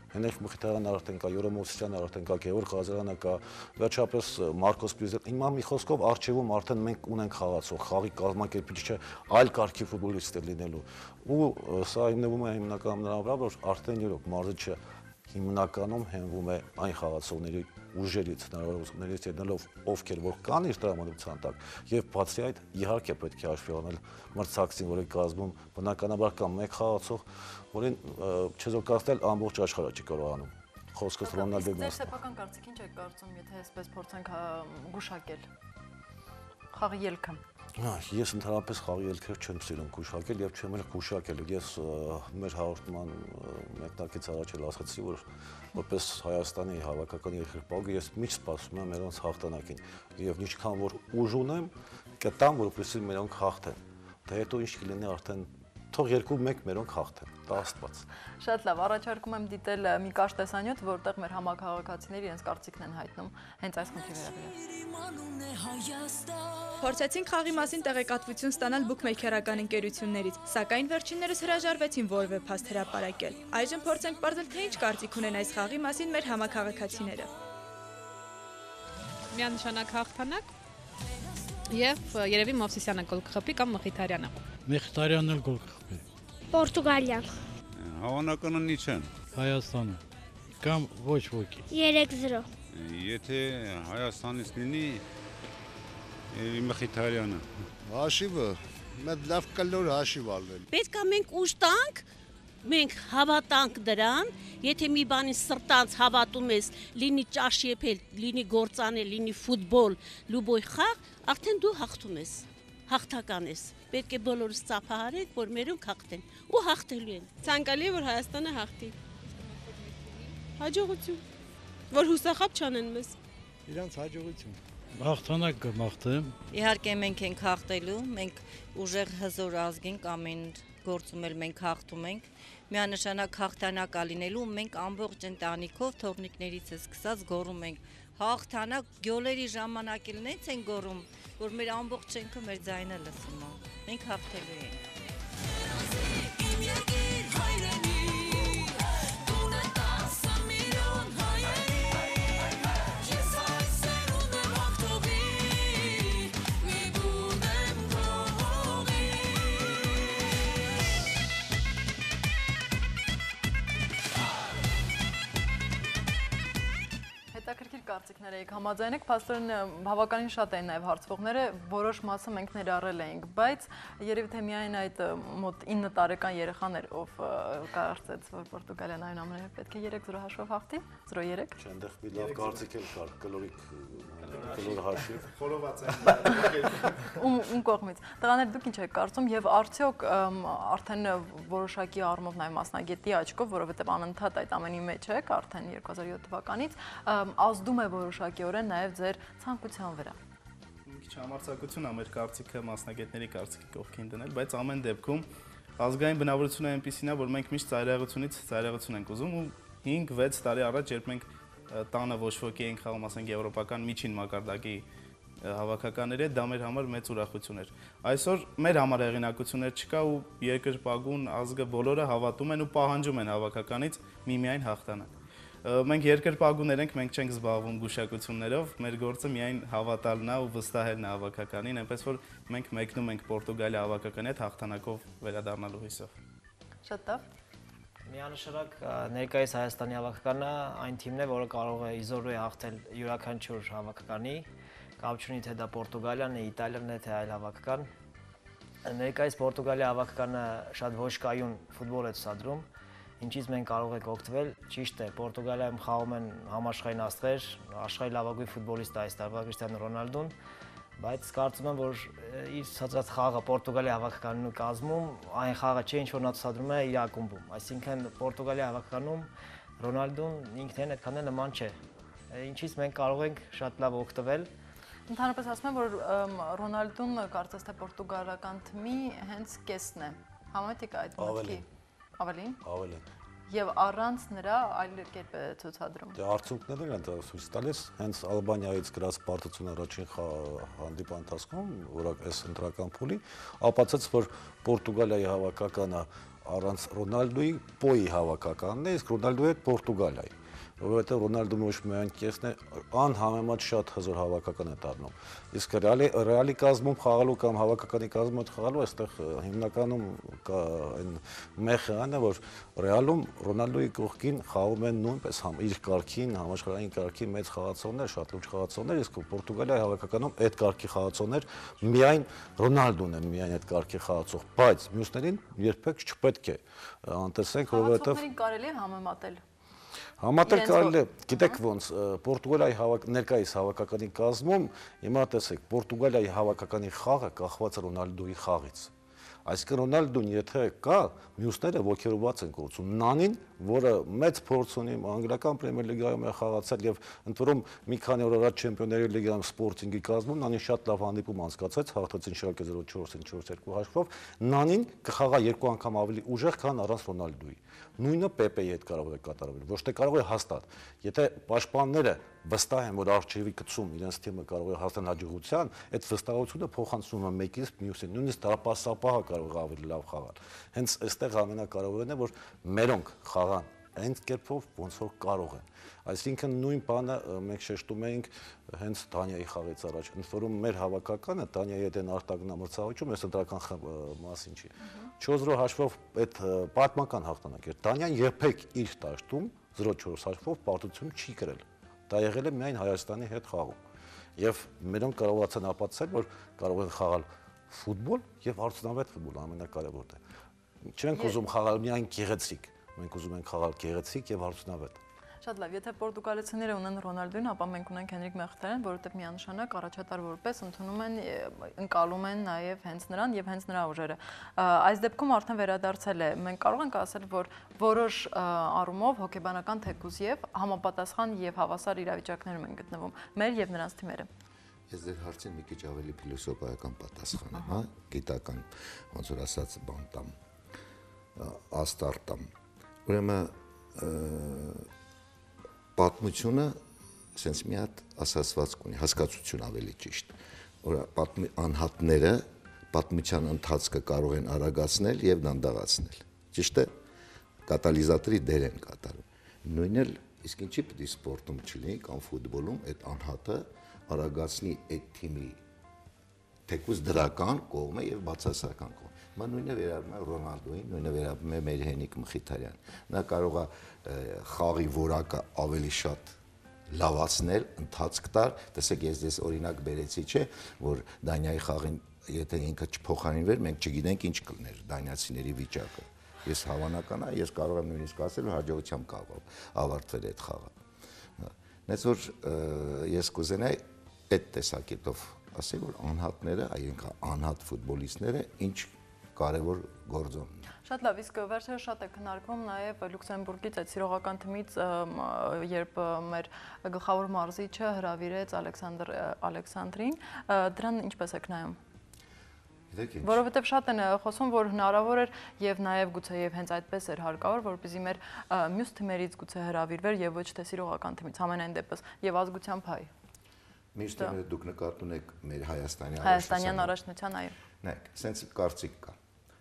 Հենրիկ Մխիթարյանն արդեն կա, Յուրո Մովսիսյանը արդեն կա, Գևորգ Ղազարյանը կա, վերջապես Մարկոս Պյուզել։ Հիմա մի խոսքով արխիվում արդեն մենք ունենք խաղացող, խաղի կազմակերպիչը այլ կարգի ֆուտբոլիստ է լինելու։ Ու սա հիմնվում է հիմնականում նրա վրա, որ արդեն յուրոք մարզիչը հիմնականում հենվում է այն խաղացողների ուժերից, հնարավորություններից ելնելով ովքեր որ կան իր տրամադրության տակ, եւ բացի այդ իհարկե պետք է հաշվի առնել մրցակցին, որի կազմում բնականաբար կա մեկ խաղացող, որին չեզոքացնել ամբողջ աշխարհը չի կարողանում։ Խոսքս Ռոնալդոյի մասին։ Ձեր սեփական կարծիք ինչ եք կարծում, եթե այսպես փորձենք գուշակել խաղի ելքը։ Ես ընդհանրապես խաղի ելքեր չեմ սիրում գուշակել եւ չեմ էլ գուշակել։ Ես մեր հաղորդման մեկնարկից առաջ էլ ասացի, որ որպես Հայաստանի հավաքական երկրպագու ես միշտ սպասում եմ նրանց հաղթանակին եւ ինչքան որ ուժ ունեմ, կտամ, որպեսզի մերոնք հաղթեն։ Դա հետո ինչ կլինի արդեն թող 2-1 մերոնք հաղթեն, դա աստված։ Շատ լավ, առաջարկում եմ դիտել մի կարճ տեսանյութ, որտեղ մեր համաքաղաքացիները իրենց կարծիքն են հայտնում հենց այս խնդրի վերաբերյալ։ Փորձեցինք խաղի մասին տեղեկատվություն ստանալ բուքմեյքերական ընկերություններից, սակայն վերջիններս հրաժարվեցին որևէ փաստ հրապարակել։ Այժմ փորձենք պարզել, թե ինչ կարծիք ունեն այս խաղի մասին մեր համաքաղաքացիները։ Միանշանակ հաղթանակ եւ երևի Մովսիսյանը գոլ կխփի կամ Մխիթարյանը։ Մխիթարյանն էլ գոլ կխփի։ Պորտուգալիան։ Հավանականն ինչ են։ Հայաստանը կամ ոչ ոքի։ 3-0։ Եթե Հայաստանից լինի Մխիթարյանը։ Հաշիվը, մեծ լավ կլոր հաշիվ ալվել։ Պետք է մենք ուժ տանք, մենք հավատանք դրան, եթե մի բանի սրտանց հավատում ես, լինի ճաշ եփել, լինի գործանել, լինի ֆուտբոլ, լուբոյ խաղ, արդեն դու հաղթում ես, հաղթական ես։ Պետք է բոլորս ծափահարենք, որ մերոնք հաղթեն ու հաղթելու են։ Ցանկալի է, որ Հայաստանը հաղթի։ Հաջողություն, որ հուսախաբ չանեն մեզ։ Իրանց հաջողություն։ Հաղթանակ կմաղթեմ։ Իհարկե մենք ենք հաղթելու, մենք ուժեղ հզոր ազգ ենք, ամեն գործում էլ մենք հաղթում ենք։ Միանշանակ հաղթանակ ալինելու մենք ամբողջ ընտանիքով թողնիկներից սկսած գոռում ենք հաղթանակ, գոլերի ժամանակ էլ նենց են գոռում, որ մեր ամբողջ շենքը մեր ձայնը լսում է։ Մենք հաղթելու ենք։ Հետաքրքիր կարծիքներ եք համաձայն եք, փաստորեն բավականին շատ են նաև հարցվողները, որոշ մասը մենք ներառել էինք, բայց երևի թե միայն այդ մոտ 9 տարեկան երեխան էր, ով կարծեց, որ Պորտուգալիան այնուամենայնիվ պետք է 3-0 հաշվով հաղթի, 0-3։ Չէ, այնտեղ մի լավ կարծիք էլ կար, կլորիկ կլոր հաշիվ։ Խորոված են։ Ում կողմից։ Տղաներ, դուք ինչ եք կարծում եւ արդյոք արդեն որոշակի առումով նաեւ մասնագետի աչքով, որովհետեւ անընդհատ այդ ամենի մեջ եք արդեն 2007 թվականից, ազդում է որոշակիորեն նաեւ ձեր ցանկության վրա։ Մի քիչ համարձակություն է մեր կարծիքը մասնագետների կարծիքի կողքին դնել, բայց ամեն դեպքում ազգային բնավորությունը այնպեսին է, որ մենք միշտ ծայրահեղությունից ծայրահեղություն ենք ուզում ու 5-6 տարի առաջ, երբ մենք տանը ոչ ոքի էինք խաղում, ասենք եվրոպական միջին մակարդակի հավաքականների հետ, դա մեր համար մեծ ուրախություն էր։ Այսօր մեր համար հեղինակություններ չկա ու երկրպագուն ազգը բոլորը հավատում են ու պահանջում են հավաքականից միմիայն հաղթանակ։ Մենք երկրպագուներ ենք, մենք չենք զբաղվում գուշակություններով, մեր գործը միայն հավատալն է ու վստահելն է հավաքականին, այնպես որ մենք մեկնում ենք Պորտուգալիա հավաքականի հետ հաղթանակով վերադառնալու հույսով։ Շատ լավ։ Միանշանակ ներկայիս Հայաստանի հավաքականը այն թիմն է, որը կարող է իզորու է հաղթել յուրաքանչյուր հավաքականի, կապ չունի թե դա Պորտուգալիան է, Իտալիան է, թե այլ հավաքական։ Ներկայիս Պորտուգալիա հավաքականը շատ ոչ կայուն ֆուտբոլ է ցուցադրում, ինչից մենք կարող ենք օգտվել։ Ճիշտ է, Պորտուգալիայում խաղում են համաշխարհային աստղեր, աշխարհի լավագույն ֆուտբոլիստ այս տարվա Կրիստիանո Ռոնալդոն, բայց կարծում եմ, որ իր ցածրած խաղը Պորտուգալիա հավաքականու կազմում այն խաղը չէ, ինչ որ նա ցուցադրում է իր ակումբում։ Այսինքն Պորտուգալիա հավաքականում Ռոնալդոն ինքնին այդքան էլ նման չէ, ինչից մենք կարող ենք շատ լավ օգտվել։ Ընդհանրապես ասում եմ, որ Ռոնալդոն կարծես թե պորտուգալական թիմի հենց կեսն է։ Համեմատեք այդ մտքի։ Ավելին։ Ավելին։ Եվ առանց նրա այլ կերպ է ցուցադրում։ Դե արդյունքներն են ցույց տալիս, հենց Ալբանիայից գրած պարտություն առաջին հանդիպան ընթացքում, որակ այս ընտրական փուլի, ապացուցեց, որ Պորտուգալիայի հավաքականը առանց Ռոնալդոյի Պոյի հավաքականն է, իսկ Ռոնալդոյը Պորտուգալիայի, որովհետև Ռոնալդոն ոչ միայն կեսն է, անհամեմատ շատ հզոր հավաքական է դառնում։ Իսկ ռեալի կազմում խաղալու կամ հավաքականի կազմում խաղալու այստեղ հիմնականում կա այն մեխանիզմը, որ ռեալում Ռոնալդոյի կողքին խաղում են նույնպես իր կարգին, համաշխարհային կարգի մեծ խաղացողներ, շատ լուրջ խաղացողներ, իսկ Պորտուգալիայի հավաքականում այդ կարգի խաղացողներ միայն Ռոնալդոն է միայն այդ կարգի խաղացող, բայց մյուսներին երբեք չպետք է անտեսենք, որովհետև խաղացողներին կարելի է համեմատել։ Համատեղ կարելի է, գիտեք ոնց, Պորտուգալիայի ներկայիս հավաքականի կազմում, հիմա տեսեք, Պորտուգալիայի հավաքականի խաղը կախված է Ռոնալդոյի խաղից։ Այսինքն Ռոնալդոն եթե կա, մյուսները ոգերոված են գործում։ Նանին, որը մեծ փորձ ունի, անգլիական պրեմիեր լիգայում է խաղացել եւ ընդ որում մի քանի օր առաջ Չեմպիոնների լիգայում Սպորտինգի կազմում Նանին շատ լավ հանդիպում անցկացրեց, հաղթեցին Շալկե 0-4-ին 4-2 հաշվով։ Նանին կխաղա երկու անգամ ավելի ուժեղ, քան առանց Ռոնալդոյի։ Նույնը Պեպեի հետ կարող է կատարվել, ոչ թե կարող է հաստատ։ Եթե պաշտպանները վստահ են, որ արժևի գծում իրենց թիմը կարող է հասնել հաջողության, այդ վստահությունը փոխանցում է մեկից մյուսին, նույնիսկ տարապասապահը կարող է ավելի լավ խաղալ։ Հենց այստեղ ամենակարևորն է, որ մերոնք խաղան այն կերպով, ոնց որ կարող են։ Այսինքն նույն բանը մենք շեշտում էինք հենց Դանիայի խաղից առաջ, ընդ որում մեր հավաքականը Դանիայի հետ են արտագնամրցավիճում, այս ընտրական մասին չի։ 4-0 հաշվով այդ պատմական հաղթանակ էր։ Դանիան երբեք իր դաշտում 0-4 հաշվով պարտություն չի կրել։ Դա եղել է միայն Հայաստանի հետ խաղում։ Եվ մերոնք կարողացան ապացուցել, որ կարող են խաղալ ֆուտբոլ եւ արդյունավետ ֆուտբոլ ամենակարևորն է։ Չենք ուզում խաղալ միայն գեղեցիկ, մենք ուզում ենք խաղալ գեղեցիկ եւ արդյունավետ։ Շատ լավ, եթե պորտուգալացիները ունեն Ռոնալդոին, ապա մենք ունենք Հենրիկ Մխիթարյանին, որովհետև միանշանակ առաջատար որպես ընդունում են, ընկալում են նաև հենց նրան եւ հենց նրա ուժերը։ Այս դեպքում արդեն վերադարձել է։ Մենք կարող ենք ասել, որ որոշ առումով հոգեբանական թեկուզ եւ համապատասխան եւ հավասար իրավիճակներում են գտնվում մեր եւ նրանց թիմերը։ Ես ձեր հարցին մի քիչ ավելի փիլիսոփայական պատասխան եմ, հա, գիտական, ոնց որ ասած բան տամ, աստարտամ։ Ուրեմն պատմությունը sense մի հատ ասացվածք ունի, հասկացություն ավելի ճիշտ, որ անհատները պատմության ընթացքը կարող են արագացնել եւ դանդաղացնել։ Ճիշտ է, կատալիզատորի դեր են կատարում։ Նույնն էլ իսկ ինչի պետք է սպորտում չլինի կամ ֆուտբոլում այդ անհատը արագացնի այդ թիմի թեկուզ դրական կողմը եւ բացասական կողմը։ Մա նույնը վերաբերում է Ռոնալդոին, նույնը վերաբերում է մեր Հենրիկ Մխիթարյան։ Նա կարող է խաղի որակը ավելի շատ լավացնել, ընթացք տալ, տեսեք ես դες օրինակ բերեցի, չէ, որ Դանիայի խաղին եթե ինքը չփոխարինվեր, մենք չգիտենք ինչ կլներ դանիացիների վիճակը։ Ես հավանական է, ես կարող եմ նույնիսկ ասել, որ հաջողությամբ կարող ավարտվել այդ խաղը։ Նենց որ ես կուզենայի այդ տեսակետով ասել, որ անհատները, այսինքն անհատ ֆուտբոլիստները ինչ կարևոր գործոն ունեն։ Շատ լավ, իսկ վերջերս շատ է քննարկվում նաև Լյուքսեմբուրգից այդ սիրողական թիմից, երբ մեր գլխավոր մարզիչը հրավիրեց Ալեքսանդր Ալեքսանդրին, դրան ինչպես եք նայում։ Որովհետև շատ են խոսում, որ հնարավոր էր եւ նաեւ գուցե եւ հենց այդպես էր հարկավոր, որպեսզի մեր մյուս թիմերից գուցե հրավիրվեր եւ ոչ թե սիրողական թիմից, համենայն դեպս եւ ազգությամբ հայ։ Միշտ դուք նկատում եք մեր Հայաստանյան առաջնության, այո։ Նայեք, սենց կարծիք կա։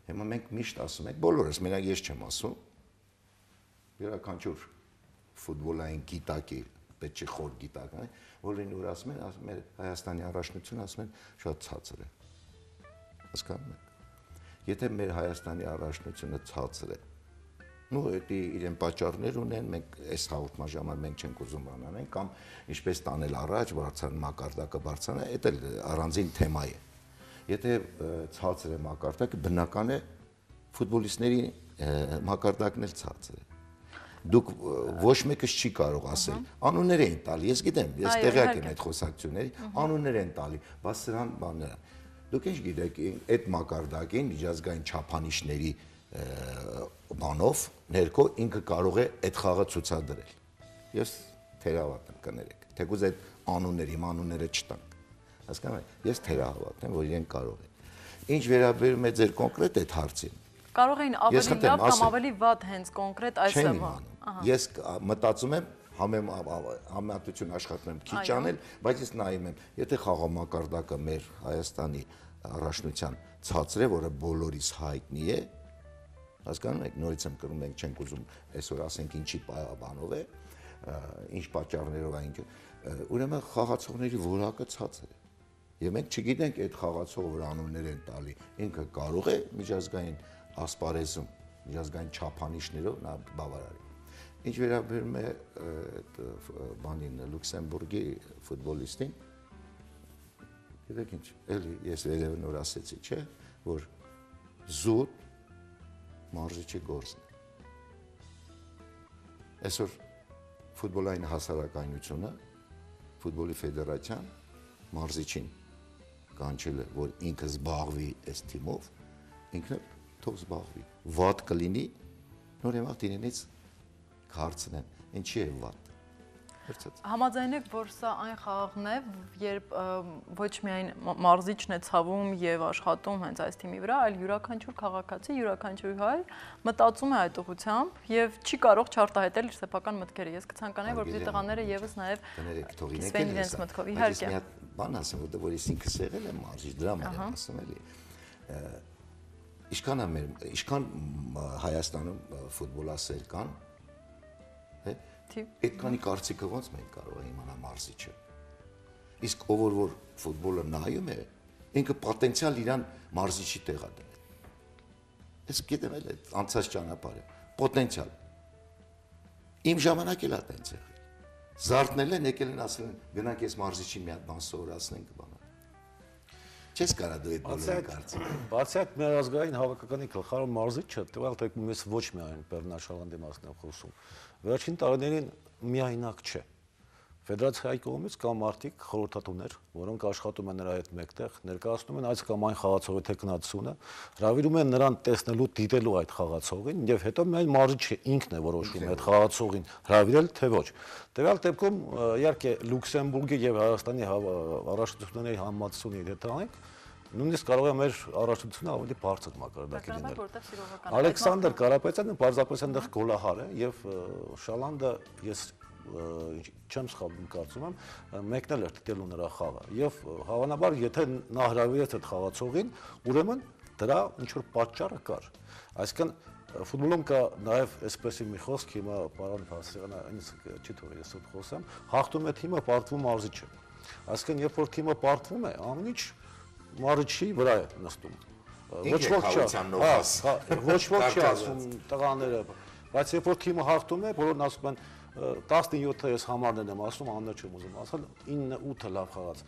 Հիմա մենք միշտ ասում ենք, բոլորս, մենակ ես չեմ ասում, յուրաքանչյուր ֆուտբոլային գիտակի, պետք չի խոր գիտակ, որին որ ասում են, մեր Հայաստանի առաջնությունը ասում են շատ ցածր է։ Հասկանում եք։ Եթե մեր Հայաստանի առաջնությունը ցածր է, նո դա իրեն պատճառներ ունեն, մենք այս հաղորդման ժամանակ մենք չենք ուզում անանենք կամ ինչպես տանել առաջ, բարձրան մակարդակը բարձրանա, դա էլ առանձին թեմա է։ Եթե ցածր է մակարդակը, բնական է ֆուտբոլիստների մակարդակն էլ ցածր է։ Դուք ոչ մեկը չի կարող ասել, անուններ են տալի, ես գիտեմ, ես տեղյակ եմ այդ խոսակցությունների, անուններ են տալի, բայց սրան բաները։ Դուք ինչ գիտեք, այդ մակարդակին միջազգային չափանիշների բանով ներքո ինքը կարող է այդ խաղը ցուցադրել։ Ես թերահավատ եմ, կներեք, թեկուզ այդ անունները չտանք։ Հասկանու՞մ եք, ես թերահավատ եմ, որ իրեն կարող են։ Ինչ վերաբերում է ձեր կոնկրետ այդ հարցին։ Կարող էին ավելի լավ կամ ավելի վատ հենց կոնկրետ այս Ես մտածում եմ համեմատություն աշխատում եմ քիչ անել, բայց ես նայում եմ, եթե խաղամակարդակը մեր Հայաստանի առաջնության ցածր է, որը բոլորիս հայտնի է, հասկանում եք, նորից եմ կրում, մենք չենք ուզում այսօր ասենք ինչի բանով է, ինչ պատճառներով է, ուրեմն խաղացողների որակը ցածր է։ Եվ մենք չգիտենք այդ խաղացողը, որ անուններ են տալի, ինքը կարող է միջազգային ասպարեզում, միջազգային չափանիշներով նա բավարարի։ Ինչ վերաբերում է բանին Լյուքսեմբուրգի ֆուտբոլիստին, գիտեք ինչ, էլի ես երևի նոր ասեցի, չէ, որ զուտ մարզիչի գործն է։ Այսօր ֆուտբոլային հասարակայնությունը, ֆուտբոլի ֆեդերացիան մարզիչին կանչել է, որ ինքը զբաղվի այս թիմով, ինքը թող զբաղվի։ Վատ կլինի, նոր եմաղ իրենից կհարցնեն, ինչի է վատ։ Համաձայն եք, որ սա այն խաղն է, երբ ոչ միայն մարզիչն է ցավում եւ աշխատում հենց այս թիմի վրա, այլ յուրաքանչյուր քաղաքացի, յուրաքանչյուր հայ մտածում է այդ ուղղությամբ եւ չի կարող չարտահայտել իր սեփական մտքերը։ Ես կցանկանայի, որպեսզի տղաները եւս նաեւ սկսեն իրենց մտքով, իհարկե։ Բան ասեմ, որ ես ինքս եղել եմ մարզիչ, դրա համար եմ ասում էլի։ Ինչքան Հայաստանում ֆուտբոլասեր կան, այդքանի կարծիքը ոնց մենք կարող ենք իմանալ մարզիչը։ Իսկ ով որ ֆուտբոլը նայում է, ինքը պոտենցիալ իրան մարզիչի տեղա դնել։ Ես գիտեմ էլ այդ անցած ճանապարհը, պոտենցիալ։ Իմ ժամանակ էլ է տենց եղել։ Զարթնել են, եկել են ասել են, գնանք ես մարզիչի մի հատ բան սովորացնենք բանը։ Չես կարա դու այդ բոլորը կարծիք։ Բացի այդ մեր ազգային հավաքականի գլխավոր մարզիչը, տվյալ դեպքում ես ոչ միայն Բեռնաշալանդի մասն եմ խոսում, վերջին տարիներին միայնակ չէ։ Ֆեդերացիայի կողմից կան մարդիկ, խորհրդատուներ, որոնք աշխատում են նրա հետ մեկտեղ, ներկայացնում են այս կամ այն խաղացողի թեկնածությունը, հրավիրում են նրան տեսնելու, դիտելու այդ խաղացողին, եւ հետո միայն մարզիչը ինքն է որոշում այդ խաղացողին հրավիրել թե ոչ։ Տվյալ դեպքում իհարկե Լյուքսեմբուրգի եւ Հայաստանի առաջնությունների համացությունների հետ անենք, նույնիսկ կարող է մեր առաջնությունը ավելի բարձր մակարդակի լինել։ Ալեքսանդր Կարապետյանը պարզապես այնտեղ գոլահար է եւ Շալանդը ես չեմ սխալվում կարծում եմ, մեկն էլ էր դիտելու նրա խաղը եւ հավանաբար եթե նա հրավիրեց այդ խաղացողին, ուրեմն դրա ինչ որ պատճառը կար։ Այսինքն ֆուտբոլում կա նաեւ այսպեսի մի խոսք, հիմա պարոն Փասեղյանը ինձ չի թողել ես ուտ խոսեմ, հաղթում է թիմը, պարտվում մարզիչը։ Այսինքն երբ որ թիմը պարտվում է, ամեն ինչ մարզիչի վրա է նստում։ Ոչ ոք չի ասում տղաները, բայց երբ որ թիմը հաղթում է, բոլորն ասում են 17-ը ես համարներն եմ ասում, աններ չեմ ուզում ասել, 9-8-ը լավ խաղաց։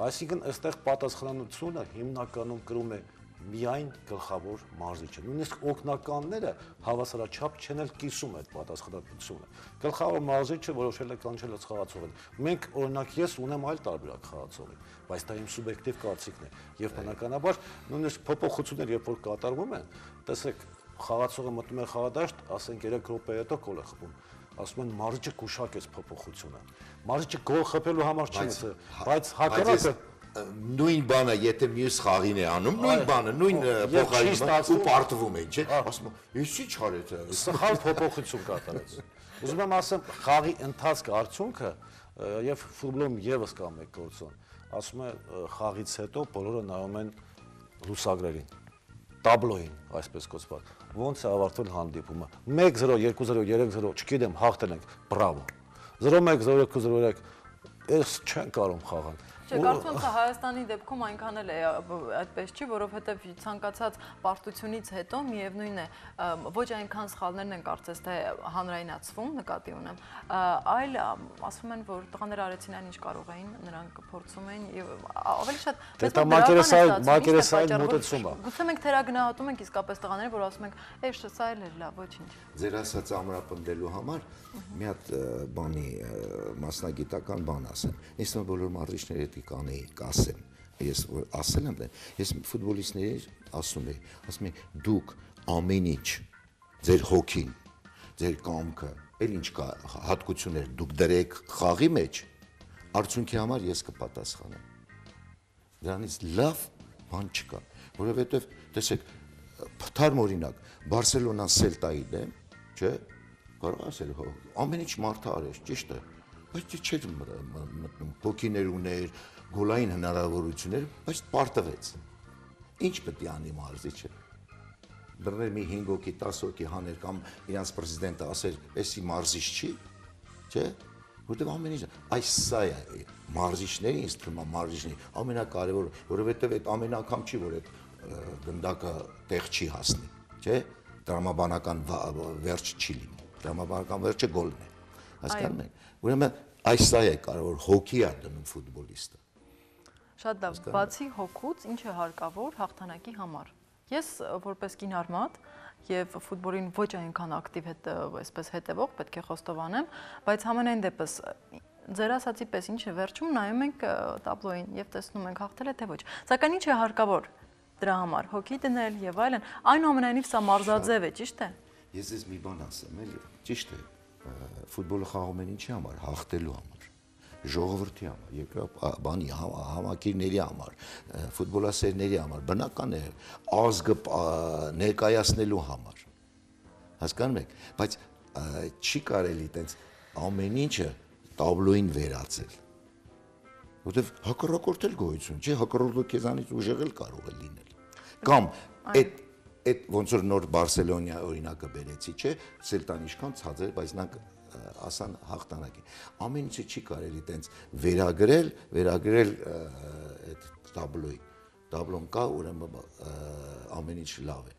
Այսինքն այստեղ պատասխանատվությունը հիմնականում կրում է միայն գլխավոր մարզիչը։ Նույնիսկ օգնականները հավասարաչափ չեն էլ կիսում այդ պատասխանատվությունը։ Գլխավոր մարզիչը որոշել է կանչել խաղացողին։ Մենք օրինակ ես ունեմ այլ տարբերակ խաղացողի, բայց դա իմ սուբյեկտիվ կարծիքն է։ Եվ բնականաբար նույնիսկ փոփոխություններ երբ որ կատարվում են, տեսեք, խաղացողը մտնում է խաղադաշտ, ասենք 3 րոպե հետո գոլ է խփում։ Ասում են մարզիչը կուշակեց փոփոխությունը։ Մարզիչը գոլ խփելու համար չի մտել, բայց հակառակը նույն բանը, եթե մյուս խաղին է անում, նույն բանը, նույն փոխարինը ու պարտվում են, չէ՞։ Ասում եմ, «Ես չի չարեց»։ Սխալ փոփոխություն կատարեց։ Ուզում եմ ասեմ, խաղի ընթացքը արդյունքը եւ ֆուտբոլում եւս կա մեկ գործոն։ Ասում է խաղից հետո բոլորը նայում են լուսագրերին, տաբլոյին, այսպես կոչված։ Ոնց է ավարտվել հանդիպումը։ 1-0, 2-0, 3-0, չգիտեմ, հաղթել ենք, բրավո։ 0-1, 0-2, 0-3, ես չեն կարող խաղալ։ Չէ, կարծում եմ, սա Հայաստանի դեպքում այնքան էլ է այդպես չի, որովհետև ցանկացած պարտությունից հետո միևնույն է, ոչ այնքան սխալներն են կարծես թե հանրայնացվում, նկատի ունեմ, այլ ասում են, որ տղաները արեցին այն ինչ կարող էին, նրանք փորձում էին եւ ավելի շատ մակերեսային մոտեցում է։ Գուցե մենք թերագնահատում ենք իսկապես տղաները, որ ասում ենք, «Էշ, սա էլ է լավ, ոչինչ»։ Ձեր ասած ամրապնդելու համար մի հատ բանի մասնագիտական բան ասեմ։ Ես բոլոր մարզիչները կանեի, կասեմ, ես ասել եմ, ես ֆուտբոլիստների ասում եմ, դուք ամեն ինչ, ձեր հոգին, ձեր կամքը, էլ ինչ կա հատկություններ, դուք դրեք խաղի մեջ, արդյունքի համար ես կպատասխանեմ։ Դրանից լավ բան չկա, որովհետև, տեսեք, թարմ օրինակ, Բարսելոնան Սելտայի դեմ, չէ, կարող ասել, ամեն ինչ մարդը արեց, ճիշտ է, բայց չէր մտնում, հոգիներ ուներ, գոլային հնարավորություններ, բայց պարտվեց։ Ինչ պետք է անի մարզիչը։ Դռներ մի 5 հոգի, 10 հոգի հաներ կամ իրանց պրեզիդենտը ասեր, «Էսի մարզիչ չի», չէ՞, որտեղ ամեն ինչ, այս սա է մարզիչների, ինձ թվում է մարզիչների ամենակարևորը, որովհետև այդ ամեն անգամ չի, որ այդ գնդակը տեղ չի հասնի, չէ՞, տրամաբանական վերջ չի լինի, տրամաբանական վերջը գոլն է, հասկանում եք, ուրեմն այս սա է կարևոր, հոգի է դնում ֆուտբոլիստը։ Շատ լավ, բացի հոգուց, ինչ է հարկավոր հաղթանակի համար։ Ես որպես կինարմատ եւ ֆուտբոլին ոչ այնքան ակտիվ այսպես հետևող պետք է խոստովանեմ, բայց համենայն դեպս ձեր ասացի պես ինչ է վերջում նայում ենք տաբլոյին եւ տեսնում ենք հաղթել է թե ոչ։ Սակայն ինչ է հարկավոր դրա համար, հոգի դնել եւ այլն, այնուամենայնիվ սա մարզաձև է, ճիշտ է։ Ես ես մի բան ասեմ, էլի, ճիշտ է։ Ֆուտբոլը խաղում են ինչի համար, հաղթելու համար, ժողովրդի համար, երկրորդ բանի համակիրների համար, ֆուտբոլասերների համար, բնական է, ազգը ներկայացնելու համար։ Հասկանում եք, բայց չի կարելի տենց ամեն ինչը տաբլոյին վերածել։ Որտեվ հակառակորդել գոյություն, չի հակառորդը քեզանից ուժեղ էլ կարող է լինել։ Կամ այդ ոնց որ նոր Բարսելոնիա օրինակը բերեցի, չէ, Սելտան ինչքան ցած էր, բայց նրանք ասան հաղթանակի։ Ամեն ինչը չի կարելի տենց վերագրել այդ տաբլոյի։ Տաբլոն կա, ուրեմն ամեն ինչ լավ է։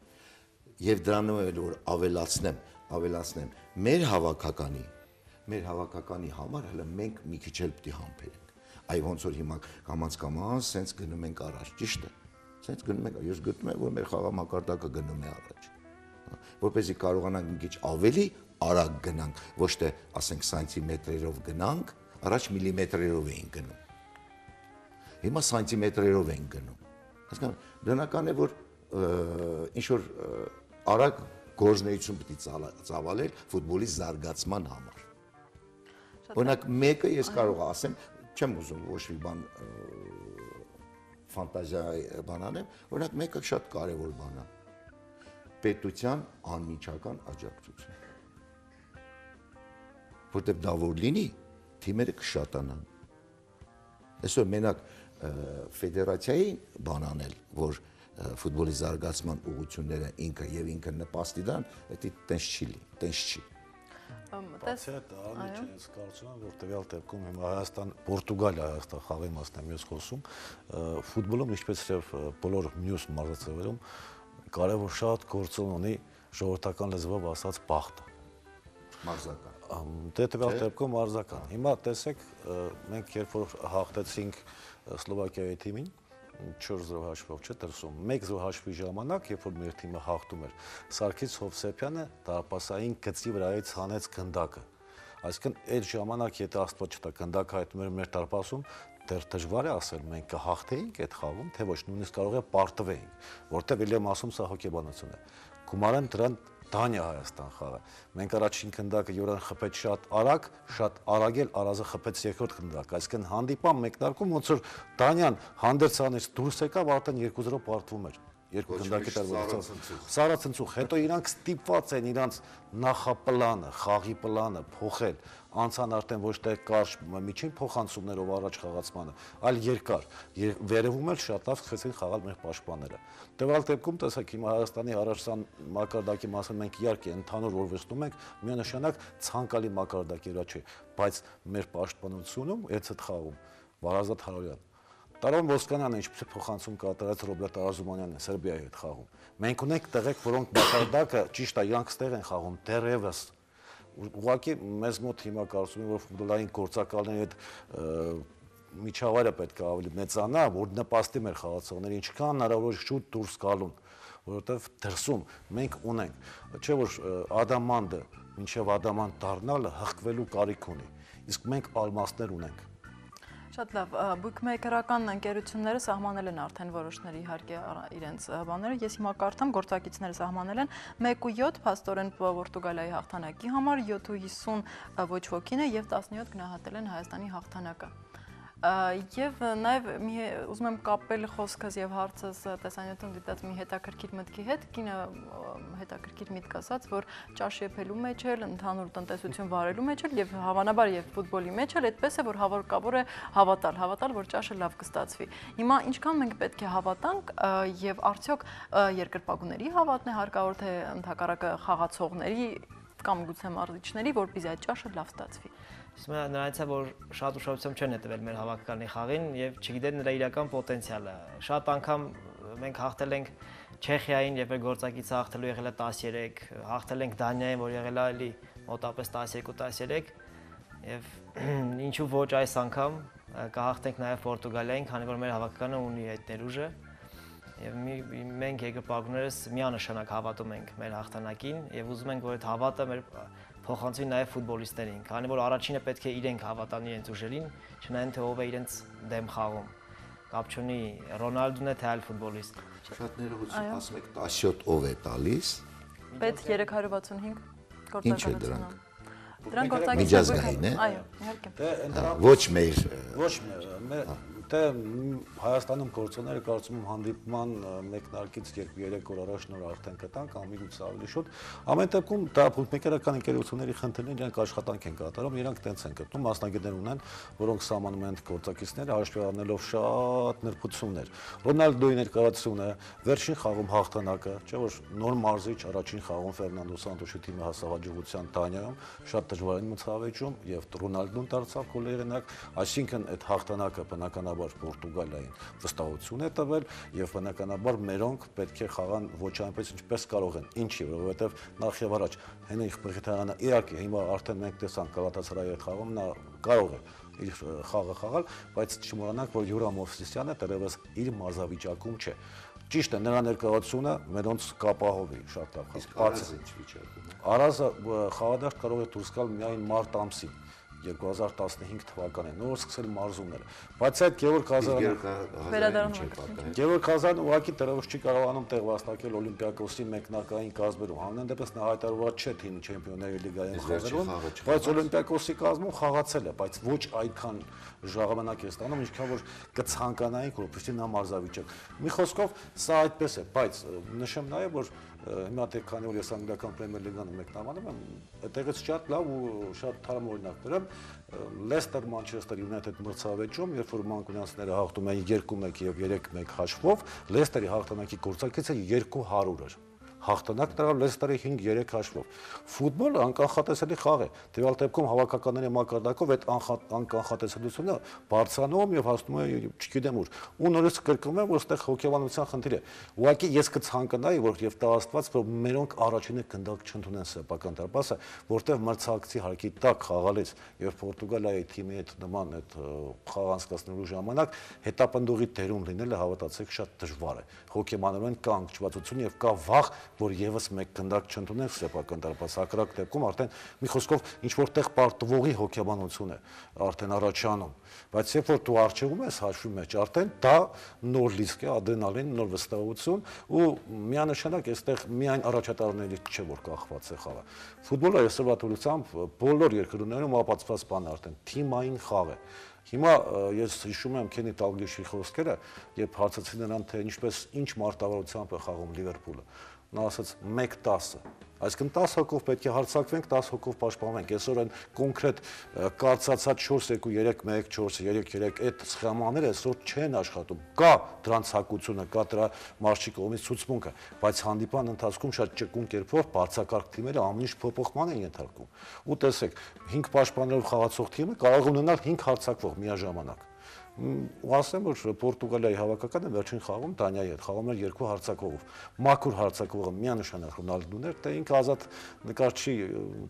Եվ դրանով էլ որ ավելացնեմ, մեր հավաքականի համար հələ մենք մի քիչ էլ պիտի համբերենք։ Այ ոնց որ հիմա կամաց սենց գնում ենք առաջ, ճիշտ է։ Սենց գնում ենք, ես գտնում եմ, որ մեր խաղամակարդակը գնում է առաջ։ Որպեսզի կարողանանք մի քիչ ավելի արագ գնանք, ոչ թե ասենք սանտիմետրերով գնանք, առաջ միլիմետրերով էին գնում։ Հիմա սանտիմետրերով են գնում։ Հասկանու՞մ, բնական է, որ ինչ որ արագ գործունեություն պետք է ծավալել ֆուտբոլի զարգացման համար։ Օրինակ մեկը ես կարող ասեմ, չեմ ուզում ոչ մի բան ֆանտազիա բան անեմ, օրինակ մեկը շատ կարևոր բան է։ Պետության անմիջական աջակցություն։ Որտեւ դա որ լինի, թիմերը կշատանան։ Այսօր մենակ ֆեդերացիայի բան անել, որ ֆուտբոլի զարգացման ուղղությունները ինքը նպաստի դան, դա տենց չի լինի, տենց չի։ Բացի այդ, ես կարծում եմ, որ տվյալ դեպքում հիմա Հայաստան-Պորտուգալիա խաղի մասն եմ ես խոսում, ֆուտբոլում ինչպես եւ բոլոր մյուս մարզաձևերում կարևոր շատ գործոն ունի ժողովրդական լեզվով ասած բախտը։ Մարզական։ Դե տվյալ դեպքում մարզական։ Հիմա տեսեք, մենք երբ որ հաղթեցինք Սլովակիայի թիմին, 4-0 հաշվով չէ դրսում 1-0 հաշվի ժամանակ, երբ որ մեր թիմը հաղթում էր, Սարգիս Հովսեփյանը դարպասային գծի վրայից հանեց գնդակը։ Այսինքն այդ ժամանակ եթե Աստված չտա գնդակը հայտնում էր մեր դարպասում, դեռ դժվար է ասել մենք կհաղթեինք այդ խաղում, թե ոչ, նույնիսկ կարող է պարտվեինք, որտեղ էլ եմ ասում սա հոգեբանություն է։ Գումարեմ դրան Դանիա Հայաստան խաղը։ Մենք առաջին գնդակը Յորան խփեց շատ արագ էլ Արազը խփեց երկրորդ գնդակը։ Այսինքն հանդիպան մեկնարկում ոնց որ Դանիան հանդերձանից դուրս եկավ, արդեն 2-0 պարտվում էր։ Երկու գնդակի տարբերությամբ սարացնցուղ, հետո իրանք ստիպված են իրանք նախապլանը, խաղի պլանը փոխել, անցան արդեն ոչ թե կարճ միջին փոխանցումներով առաջ խաղացմանը, այլ երկար։ Վերևում էլ շատ լավ սկսեցին խաղալ մեր պաշտպանները։ Տվյալ դեպքում տեսեք հիմա Հայաստանի առաջան մակարդակի մասին մենք իհարկե ընդհանուր որոշում ենք, միանշանակ ցանկալի մակարդակի վրա չէ, բայց մեր պաշտպանությունում այդ խաղում Վարազդատ Հարոյան Տարոն Ոսկանյանը ինչպես փոխանցում կատարած Ռոբերտ Արազումանյանը Սերբիայի հետ խաղում։ Մենք ունենք տեղեկ, որոնք մակարդակը ճիշտ է, իրանք ստեղ են խաղում, դեռևս ուղղակի մեզ մոտ հիմա կարծում եմ, որ ֆուտբոլային գործակալների հետ միջավայրը պետք է ավելի մեծանա, որ նպաստի մեր խաղացողներին ինչքան հնարավոր շուտ դուրս գալուն, որովհետև դրսում մենք ունենք, չէ որ Ադամանդը մինչև Ադամանդ դառնալը հղկվելու կարիք ունի, իսկ մենք ալմաստներ ունենք։ Շատ լավ, բուքմեյքերական ընկերությունները սահմանել են արդեն որոշների իհարկե իրենց բաները։ Ես հիմա կարդամ, գործակիցները սահմանել են 1.7 փաստորեն Պորտուգալիայի հաղթանակի համար, 7.50 ոչ ոքին է եւ 17 գնահատել են Հայաստանի հաղթանակը։ Եվ նաև ուզում եմ կապել խոսքս եւ հարցս տեսանյութում դիտած մի հետաքրքիր մտքի հետ, կինը հետաքրքիր միտք ասաց, որ ճաշ եփելու մեջ էլ, ընդհանուր տնտեսություն վարելու մեջ էլ եւ հավանաբար եւ ֆուտբոլի մեջ էլ այդպես է, որ հավաքավոր է հավատալ, որ ճաշը լավ կստացվի։ Հիմա ինչքան մենք պետք է հավատանք եւ արդյոք երկրպագուների հավատն է հարկավոր թե ընդհակառակը խաղացողների կամ գուցե մարզիչների, որպեսզի այդ ճաշը լավ ստացվի։ Իսկ նրանից է, որ շատ ուշադրություն չեն հետևել մեր հավաքականի խաղին եւ չգիտեն նրա իրական պոտենցիալը։ Շատ անգամ մենք հաղթել ենք Չեխիային, երբ գործակիցը հաղթելու եղել է 13, հաղթել ենք Դանիային, որ եղել է էլի մոտապես 12-13 եւ ինչու ոչ այս անգամ կհաղթենք նաեւ Պորտուգալիային, քանի որ մեր հավաքականը ունի այդ ներուժը եւ մենք երկրպագուներս միանշանակ հավատում ենք մեր հաղթանակին եւ ուզում ենք, որ այդ հավատը մեր փոխանցվի նաև ֆուտբոլիստերին, քանի որ առաջինը պետք է իրենք հավատան իրենց ուժերին, չնայեն թե ով է իրենց դեմ խաղում։ Կապ չունի Ռոնալդուն է թե այլ ֆուտբոլիստ։ Շատ ներողություն, ասում եք 17 ով է տալիս։ Պետ 365 գործակալությունը։ Դրանք գործակալություն է։ Այո, իհարկե։ Ոչ մեր Դե Հայաստանում գործոնները կարծում եմ հանդիպման մեկնարկից 2-3 օր առաջ նոր արդեն կտանք, ամիգուց ավելի շուտ։ Ամեն դեպքում դա բուքմեյքերական ընկերությունների խնդիրն է, իրենք աշխատանք են կատարում, իրենք տենց են գտնում, մասնագետներ ունեն, որոնք սահմանում են գործակիցները, հաշվի առնելով շատ նրբություններ։ Ռոնալդոյի ներկայացումը, վերջին խաղում հաղթանակը, չէ՞ որ նոր մարզիչ առաջին խաղում Ֆերնանդո Սանտոշի թիմը հասավ հաջողության Դանիայում, շատ դժվարին մցավեճում եւ Ռոնալդոն դարձավ գոլերենակ, այսինքն այդ հաղթանակը բնականաբար Պորտուգալիային վստահություն է տվել եւ բնականաբար մերոնք պետք է խաղան ոչ այնպես ինչպես կարող են, ինչի, որովհետեւ նախ եւ առաջ Հենրիխ Մխիթարյանը իհարկե հիմա արդեն մենք տեսանք Գալաթասարայի հետ խաղում նա կարող է իր խաղը խաղալ, բայց չմոռանանք, որ Յուրա Մովսիսյանը դեռևս իր մարզավիճակում չէ։ Ճիշտ է, նրա ներկայացությունը մերոնց կապահովի շատ լավ։ Իսկ Արազը ինչ վիճակում է։ Արազը խաղադաշտ կարող է դուրս գալ միայն մարտ ամսին 2015 թվականին, նոր սկսել մարզումները։ Բայց այդ Գևորգ Ղազարյանը ուղղակի դեռևս չի կարողանում տեղ վաստակել Օլիմպիակոսի մեկնակային կազմերում։ Համենայն դեպս նա հայտարարված չէ թիմի չեմպիոնների լիգայում խաղերում, բայց Օլիմպիակոսի կազմում խաղացել է, բայց ոչ այդքան ժամանակ է ստանում, ինչքան որ կցանկանայինք, որպեսզի նա մարզավիճակ։ Մի խոսքով սա այդպես է, բայց նշեմ նաև, որ հիմա թե քանի որ ես անգլիական պրեմիեր լիգան մեկնաբանում եմ, այդտեղից շատ լավ ու շատ թարմ օրինակ դրեմ Լեսթեր Մանչեսթեր Յունայթեդ մրցավեճում, երբ որ մանկունյանցիները հաղթում էին 2-1 եւ 3-1 հաշվով, Լեսթերի հաղթանակի գործակիցը 200 էր։ հաղթանակ տարավ Լեսթերի 5-3 հաշվով։ Ֆուտբոլը անկանխատեսելի խաղ է։ Տվյալ դեպքում հավաքականների մակարդակով այդ անկանխատեսելիությունը բարձրանում եւ հասնում է չգիտեմ ուր։ Ու նորից կրկնում եմ, որ այստեղ հոգեբանության խնդիր է։ Ուղղակի ես կցանկանայի, որ եւ տա Աստված, որ մերոնք առաջինը գնդակ չընդունեն սեփական դարպասը, որտեղ մրցակցի հարկի տակ խաղալից եւ Պորտուգալիայի թիմի հետ նման այդ խաղ անցկացնելու ժամանակ հետապնդողի դերում լինելը հավատացեք շատ դժվար է։ Հոգեբանորեն կա անկճվածություն եւ կա վախ, որ եւս մեկ գնդակ չընդունեն սեփական դարպաս։ Հակառակ դեպքում արդեն մի խոսքով ինչ որտեղ պարտվողի հոգեբանություն է արդեն առաջանում։ Բայց երբ որ դու արժևում ես հաշվի մեջ, արդեն դա նոր լիցք է, ադրենալին, նոր վստահություն ու միանշանակ այստեղ միայն առաջատարներից չէ, որ կախված է խաղը։ Ֆուտբոլը այսօրվա դուրսությամբ բոլոր երկրներում ապացված բան է արդեն թիմային խաղ է։ Հիմա ես հիշում եմ Քենի Դալգլիշի խոսքերը, երբ հարցացին նրան, թե ինչ մարտավարությամբ է խաղում Լիվերպուլը։ Նա ասաց 1-10, այսինքն 10 հոգով պետք է հարձակվենք, 10 հոգով պաշտպանվենք։ Այսօր այն կոնկրետ կարծացած 4-2-3-1-4-3-3 այդ սխեմաները այսօր չեն աշխատում։ Կա դրանց հակությունը, կա դրա մարշի կողմից ցուցմունքը, բայց հանդիպան ընթացքում շատ ճկուն կերպով բարձակարգ թիմերը ամենիշ փոփոխման են ենթարկում։ Ու տեսեք, 5 պաշտպաններով խաղացող թիմը կարող է ունենալ 5 հարձակվող միաժամանակ։ Ու ասեմ, որ Պորտուգալիայի հավաքականը վերջին խաղում Դանիայի հետ խաղում էր 2 հարձակվողով։ Մաքուր հարձակվողը միանշանակ Ռոնալդոն էր, թե ինքը ազատ նկարչի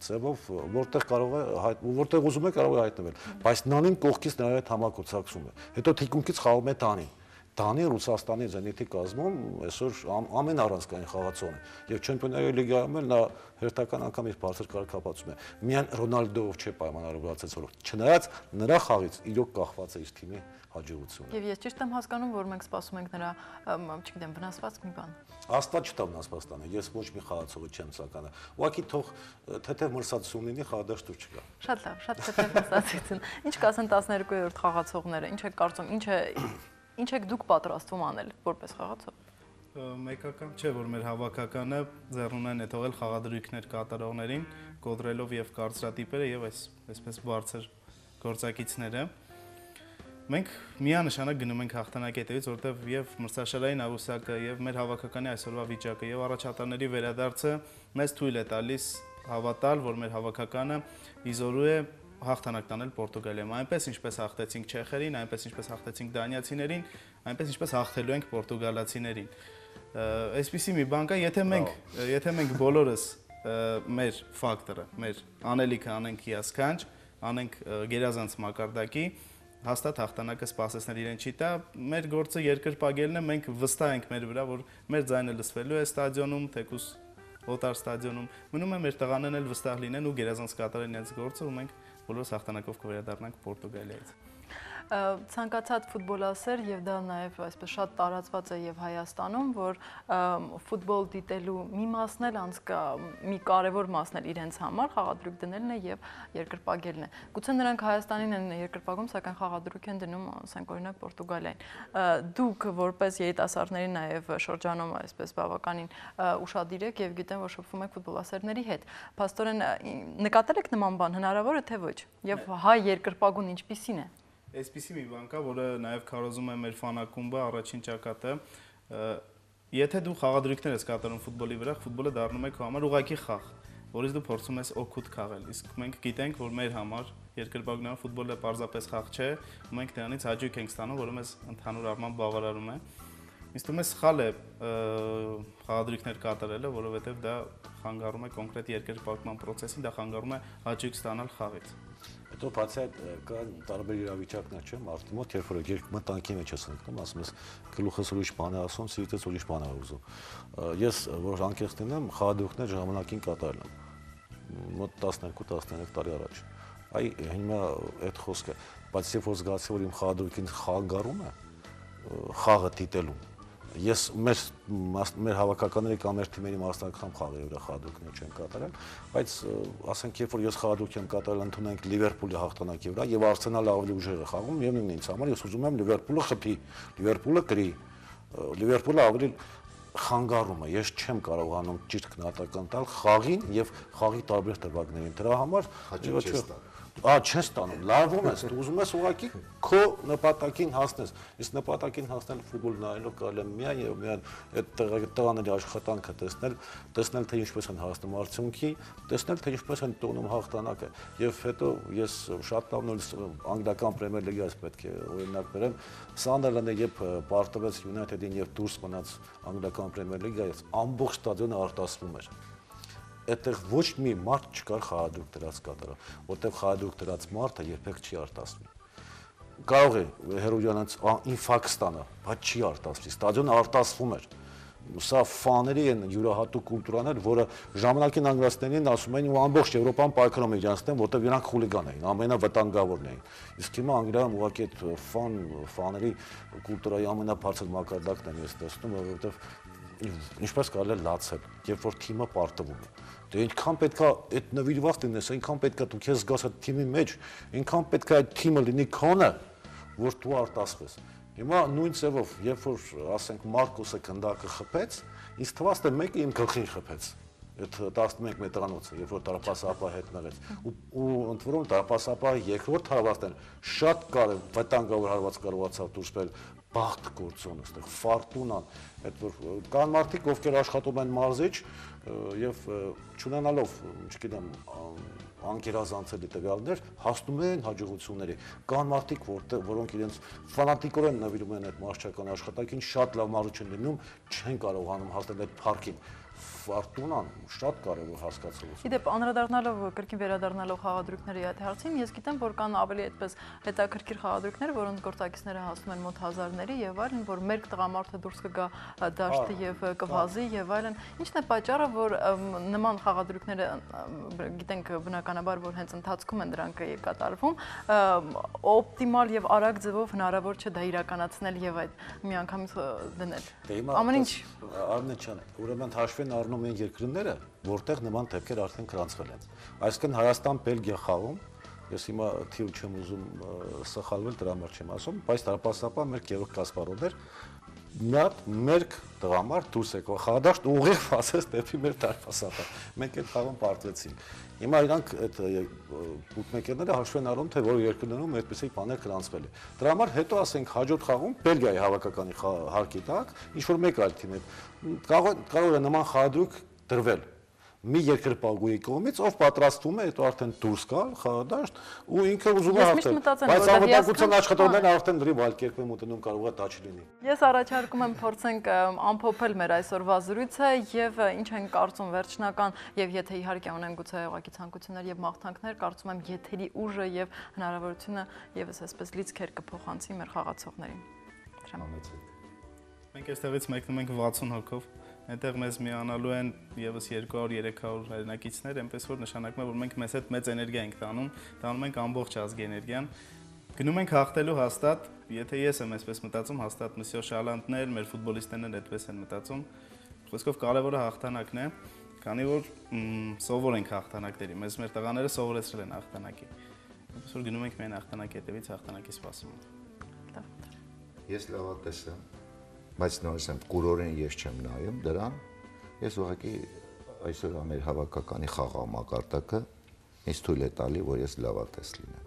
ձևով որտեղ ուզում է կարող է հայտնվել, բայց նանին կողքից նրա հետ համակցակցում է։ Հետո թիկունքից խաղում է Դանին։ Դանի Ռուսաստանի Զենիթի կազմում այսօր ամեն առանցքային խաղացողն է եւ Չեմպիոնների լիգայում էլ նա հերթական անգամ իր բարձր կարգապատում է։ Միայն Ռոնալդոով չէ պայմանավորված այսօր։ Չնայած նրա խաղից իրոք կախված է իր թիմի հաջողությունը։ Եվ ես ճիշտ եմ հասկանում, որ մենք սպասում ենք նրա, չգիտեմ, վնասվածք մի բան։ Աստված չտա վնասված տանը, ես ոչ մի խաղացողը չեմ սականը։ Ուղղակի թող թեթև մրցակցություն լինի, խաղադաշտ չկա։ Շատ լավ, շատ թեթև մրցակցություն։ Ինչ կասեն 12-րդ խաղացողները, ինչ եք կարծում, ինչ եք դուք պատրաստվում անել որպես խաղացող։ Մեկական չէ, որ մեր հավաքականը ձեռնունայն է թողել խաղադրույքներ կատարողներին, կոտրելով եւ կարծրատիպերը եւ այսպես բարձր գործակիցները։ Մենք միանշանակ գնում ենք հաղթանակետևից, որտեղ եւ մրցաշարային աղյուսակը եւ մեր հավաքականի այսօրվա վիճակը եւ առաջատարների վերադարձը մեզ թույլ է տալիս հավատալ, որ մեր հավաքականը իզորու է հաղթանակ տանել Պորտուգալիայում, այնպես ինչպես հաղթեցինք չեխերին, այնպես ինչպես հաղթեցինք դանիացիներին, այնպես ինչպես հաղթելու ենք պորտուգալացիներին։ Այսպիսի մի բան կա, եթե մենք բոլորս մեր ֆակտորը, մեր անելիքը անենք հիասքանչ, անենք գերազանց մակարդակի, հաստատ հաղթանակը սպասեցնել իրեն չի տա, մեր գործը երկրպագելն է, մենք վստահ ենք մեր վրա, որ մեր ձայնը լսվելու է ստադիոնում, թեկուզ օտար ստադիոնում, մնում է մեր տղաներն էլ վստահ լինեն ու գերազանց կատարեն իրենց գործը, ու մենք բոլորս հաղթանակով կվերադառնանք Պորտուգալիայից։ Ցանկացած ֆուտբոլասեր եւ դա նաեւ այսպես շատ տարածված է եւ Հայաստանում, որ ֆուտբոլ դիտելու մի մասն էլ անցկա մի կարևոր մասն էլ իրենց համար խաղադրույք դնելն է եւ երկրպագելն է։ Գուցե նրանք Հայաստանին են երկրպագում, սակայն խաղադրույք են դնում, ասենք օրինակ Պորտուգալիային։ Դուք որպես երիտասարդների նաեւ շրջանում այսպես բավականին ուշադիր եք եւ գիտեմ, որ շփվում եք ֆուտբոլասերների հետ։ Փաստորեն նկատել եք նման բան, հնարավոր է թե ոչ։ Եվ հայ երկրպագուն ինչպիսին է։ Այսպիսի մի բան կա, որը նաև քարոզում է մեր ֆանակումբը, առաջին ճակատը։ Եթե դու խաղադրույքներ ես կատարում ֆուտբոլի վրա, ֆուտբոլը դառնում է քո համար ուղղակի խաղ, որից դու փորձում ես օգուտ քաղել։ Իսկ մենք գիտենք, որ մեր համար երկրպագունական ֆուտբոլը պարզապես խաղ չէ, մենք դրանից հաճույք ենք ստանում, որը մեզ ընդհանուր առմամբ բավարարում է։ Ինձ թվում է սխալ է խաղադրույքներ կատարելը, որովհետև դա խանգարում է կոնկրետ երկրպագման process-ին, դա խանգարում է հաճույք ստանալ խաղից։ Հետո բացի այդ կա տարբեր իրավիճակներ, չէ՞, մարդու մոտ, երբ որ մտանքի մեջ ես ընկնում, ասում ես գլուխս ուրիշ բան է ասում, սիրտս ուրիշ բան է ուզում։ Ես որ անկեղծ լինեմ, խաղադրույքներ ժամանակին կատարել եմ։ Մոտ 12-13 տարի առաջ։ Այ հիմա այդ խոսքը, բայց երբ որ զգացի, որ իմ խաղադրույքին խանգարում է խաղը դիտելուն, ես մեր հավաքականների կամ մեր թիմերի մասնակցությամբ խաղերի վրա խաղադրույքներ չեն կատարել, բայց ասենք երբ որ ես խաղադրույք եմ կատարել ընդունենք Լիվերպուլի հաղթանակի վրա եւ Արսենալը ավելի ուժեղ է խաղում, միևնույնն է ինձ համար ես ուզում եմ Լիվերպուլը խփի, Լիվերպուլը գրի, Լիվերպուլը ավելի խանգարում է, ես չեմ կարողանում ճիշտ գնահատական տալ խաղին եւ խաղի տարբեր դրվագներին։ Դրա համար չես ստանում, լարվում ես, դու ուզում ես ուղղակի քո նպատակին հասնես։ Իսկ նպատակին հասնել ֆուտբոլ նայելով կարելի է միայն եւ միայն այդ տղաների աշխատանքը տեսնել թե ինչպես են հասնում արդյունքի, տեսնել թե ինչպես են տոնում հաղթանակը։ Եվ հետո ես շատ լավ նույնիսկ անգլիական Պրեմիեր լիգայից պետք է օրինակ բերեմ, Սանդերլանդը երբ պարտվեց Յունայթեդին եւ դուրս մնաց անգլիական Պրեմիեր լիգայից, ամբողջ ստադիոնը արտասվում էր։ Այդտեղ ոչ մի մարդ չկար խաղադրույք դրած կատարը, որտեղ խաղադրույք դրած մարդը երբեք չի արտասվում։ Կարող է հերոյանից ինֆարկտ ստանա, բայց չի արտասվի, ստադիոնը արտասվում էր։ Սա ֆաների են յուրահատուկ կուլտուրաներ, որը ժամանակին անգլիացիներին ասում էին ու ամբողջ Եվրոպան պայքարում էր իրանց դեմ, որտեղ իրանք խուլիգան էին, ամենավտանգավորն էին։ Իսկ հիմա Անգլիայում ուղղակի այդ ֆաների կուլտուրայի ամենաբարձր մակարդակն են ես տեսնում, որովհետև ինչպես կարելի է լացել, երբ որ թիմը պարտվում է։ Դե այնքան պետք է այդ նվիրված լինես, այնքան պետք է դու քեզ զգաս այդ թիմի մեջ, այնքան պետք է այդ թիմը լինի քոնը, որ դու արտասվես։ Հիմա նույն ձևով, երբ որ ասենք Մարկոսը գնդակը խփեց, ինձ թվաց թե մեկը իմ գլխին խփեց։ Այդ 11 մետրանոցը, երբ որ տարապասապահը հետ մեղեց, ու ընդ որում տարապասապահը երկրորդ հարվածն շատ վտանգավոր հարված կարողացավ դուրս բերել, բախտ գործոն այստեղ, ֆարտունան, այդ որ կան մարդիկ, ովքեր աշխատում են մարզիչ եւ չունենալով, չգիտեմ, անկերազանցելի տվյալներ, հասնում են հաջողությունների։ Կան մարդիկ, որոնք իրենց ֆանատիկորեն նվիրում են այդ մարզչական աշխատանքին, շատ լավ մարզիչ են լինում, չեն կարողանում հասնել այդ փառքին։ Ֆարտունան շատ կարևոր հասկացություն։ Իդեպ անդրադառնալով կրկին վերադառնալով խաղադրույքների այդ հարցին, ես գիտեմ, որ կան ավելի այդպես հետաքրքիր խաղադրույքներ, որոնց գործակիցները հասնում են մոտ հազարների եւ այլն, որ մեր տղամարդը դուրս կգա դաշտի եւ կվազի եւ այլն։ Ինչն է պատճառը, որ նման խաղադրույքները գիտենք բնականաբար, որ հենց ընթացքում են դրանք կատարվում, օպտիմալ եւ արագ ձևով հնարավոր չէ դա իրականացնել եւ այդ միանգամից դնել։ Ամեն ինչ Արմեն ջան, ուրեմն հաշվեն առնում են երկրները, որտեղ նման դեպքեր արդեն գրանցվել են։ Այսինքն Հայաստան-Բելգիա խաղում, ես հիմա թիվ չեմ ուզում սխալվել, դրա համար չեմ ասում, բայց տարապասապահ մեր Գևորգ Կասպարովն էր, մի հատ մերկ տղամարդ դուրս եկավ խաղադաշտ ուղիղ վասեց դեպի մեր տարապասապահ։ Մենք այդ խաղում պարտվեցինք։ Հիմա իրանք այդ բուկմեկերները հաշվեն առնում, թե որ երկրներում այդպիսի բաներ գրանցվել է։ Դրա համար հետո ասենք հաջորդ խաղում Բելգիայի հավաքականի հարկի տակ ինչ որ մեկ այլ թիմ է կարող է նման խաղադրույք դրվել մի երկրպագուի կողմից, ով պատրաստվում է հետո արդեն դուրս գալ խաղադաշտ ու ինքը ուզում է հաղթել։ Բայց անվտանգության աշխատողներն արդեն լրիվ այլ կերպ են մոտենում, կարող է դա չլինի։ Ես առաջարկում եմ փորձենք ամփոփել մեր այսօրվա զրույցը եւ ինչ են կարծում վերջնական եւ եթե իհարկե ունեն գուցե ուղղակի ցանկություններ եւ մաղթանքներ, կարծում եմ եթերի ուժը եւ հնարավորությունը եւս այսպես լիցքեր կփոխանցի մեր խաղացողներին։ Մենք այստեղից մեկնում ենք 60 հոգով։ Այնտեղ մեզ միանալու են եւս 200-300 հայրենակիցներ, այնպես որ նշանակում է, որ մենք մեզ հետ մեծ էներգիա ենք տանում ենք ամբողջ ազգի էներգիան։ Գնում ենք հաղթելու հաստատ, եթե ես եմ այսպես մտածում, հաստատ Մսյո Շալանտներ, մեր ֆուտբոլիստներն այդպես են մտածում։ Խոսքով կարևորը հաղթանակն է, քանի որ սովոր ենք հաղթանակների, մեզ մեր տղաները սովորեցրել են հաղթանակի։ Այնպես որ գնում ենք միայն հաղթանակի հետևից, հաղթանակի սպասում ենք։ Ես լավատես եմ, բայց նորից եմ կուրորեն ես չեմ նայում դրան, ես ուղղակի այսօր մեր հավաքականի խաղամակարդակը ինձ թույլ է տալի, որ ես լավատես լինեմ։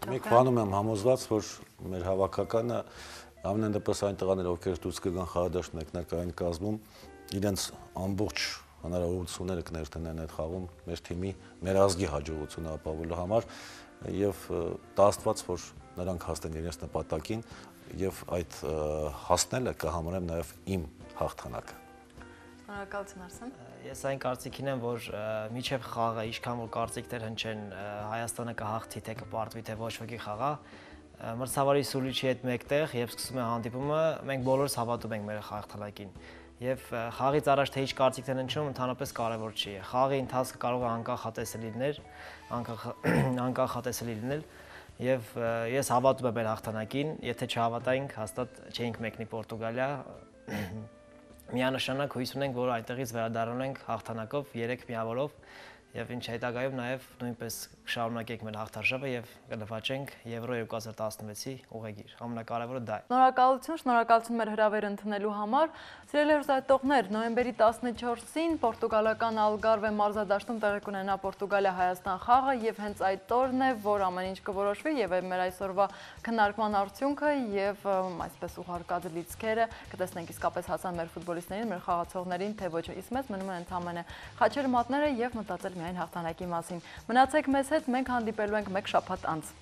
Մեկ բանում եմ համոզված, որ մեր հավաքականը ամենայն դեպս այն տղաները, ովքեր դուրս կգան խաղադաշտ մեկնարկային կազմում, իրենց ամբողջ հնարավորությունները կներդնեն այդ խաղում մեր թիմի, մեր ազգի հաջողությունը ապահովելու համար եւ դա Աստված, որ նրանք հասնեն իրենց նպատակին եւ այդ հասնելը կհամարեմ նաեւ իմ հաղթանակը։ Շնորհակալություն Արսեն։ Ես այն կարծիքին եմ, որ միջև խաղը ինչքան որ կարծիքներ հնչեն Հայաստանը կհաղթի, թե կպարտվի, թե ոչ ոքի խաղա, մրցավարի սուլիչի հետ մեկտեղ եւ սկսում է հանդիպումը, մենք բոլորս հավատում ենք մեր հաղթանակին։ Եվ խաղից առաջ թե ինչ կարծիքներ հնչում, ընդհանրապես կարևոր չի։ Խաղի ընթացքը կարող է անկախ հատեսելի լինել, եւ ես հավատում եմ մեր հաղթանակին, եթե չհավատայինք, հաստատ չէինք մեկնի Պորտուգալիա։ Միանշանակ հույս ունենք, որ այնտեղից վերադառնանք հաղթանակով 3 միավորով եւ ինչ հետագայում նաեւ նույնպես շարունակենք մեր հաղթարշավը եւ կնվաճենք Եվրո 2016-ի ուղեգիր։ Ամենակարևորը դա է։ Շնորհակալություն մեր հրավերը ընդունելու համար։ Սիրելի հեռուստադիտողներ, նոյեմբերի 14-ին պորտուգալական Ալգարվե մարզադաշտում տեղի կունենա Պորտուգալիա-Հայաստան խաղը եւ հենց այդ օրն է, որ ամեն ինչ կորոշվի եւ մեր այսօրվա քննարկման արդյունքը եւ այսպես ուղարկած լիցքերը կտեսնենք իսկապես հասան մեր ֆուտբոլիստներին, մեր խաղացողներին, թե ոչ։ Իսկ մեզ մնում է ընդամենը խաչել մատները եւ մտածել միայն հաղթանակի մասին։ Մնացեք մեզ հետ, մենք հանդիպելու ենք մեկ շաբաթ անց։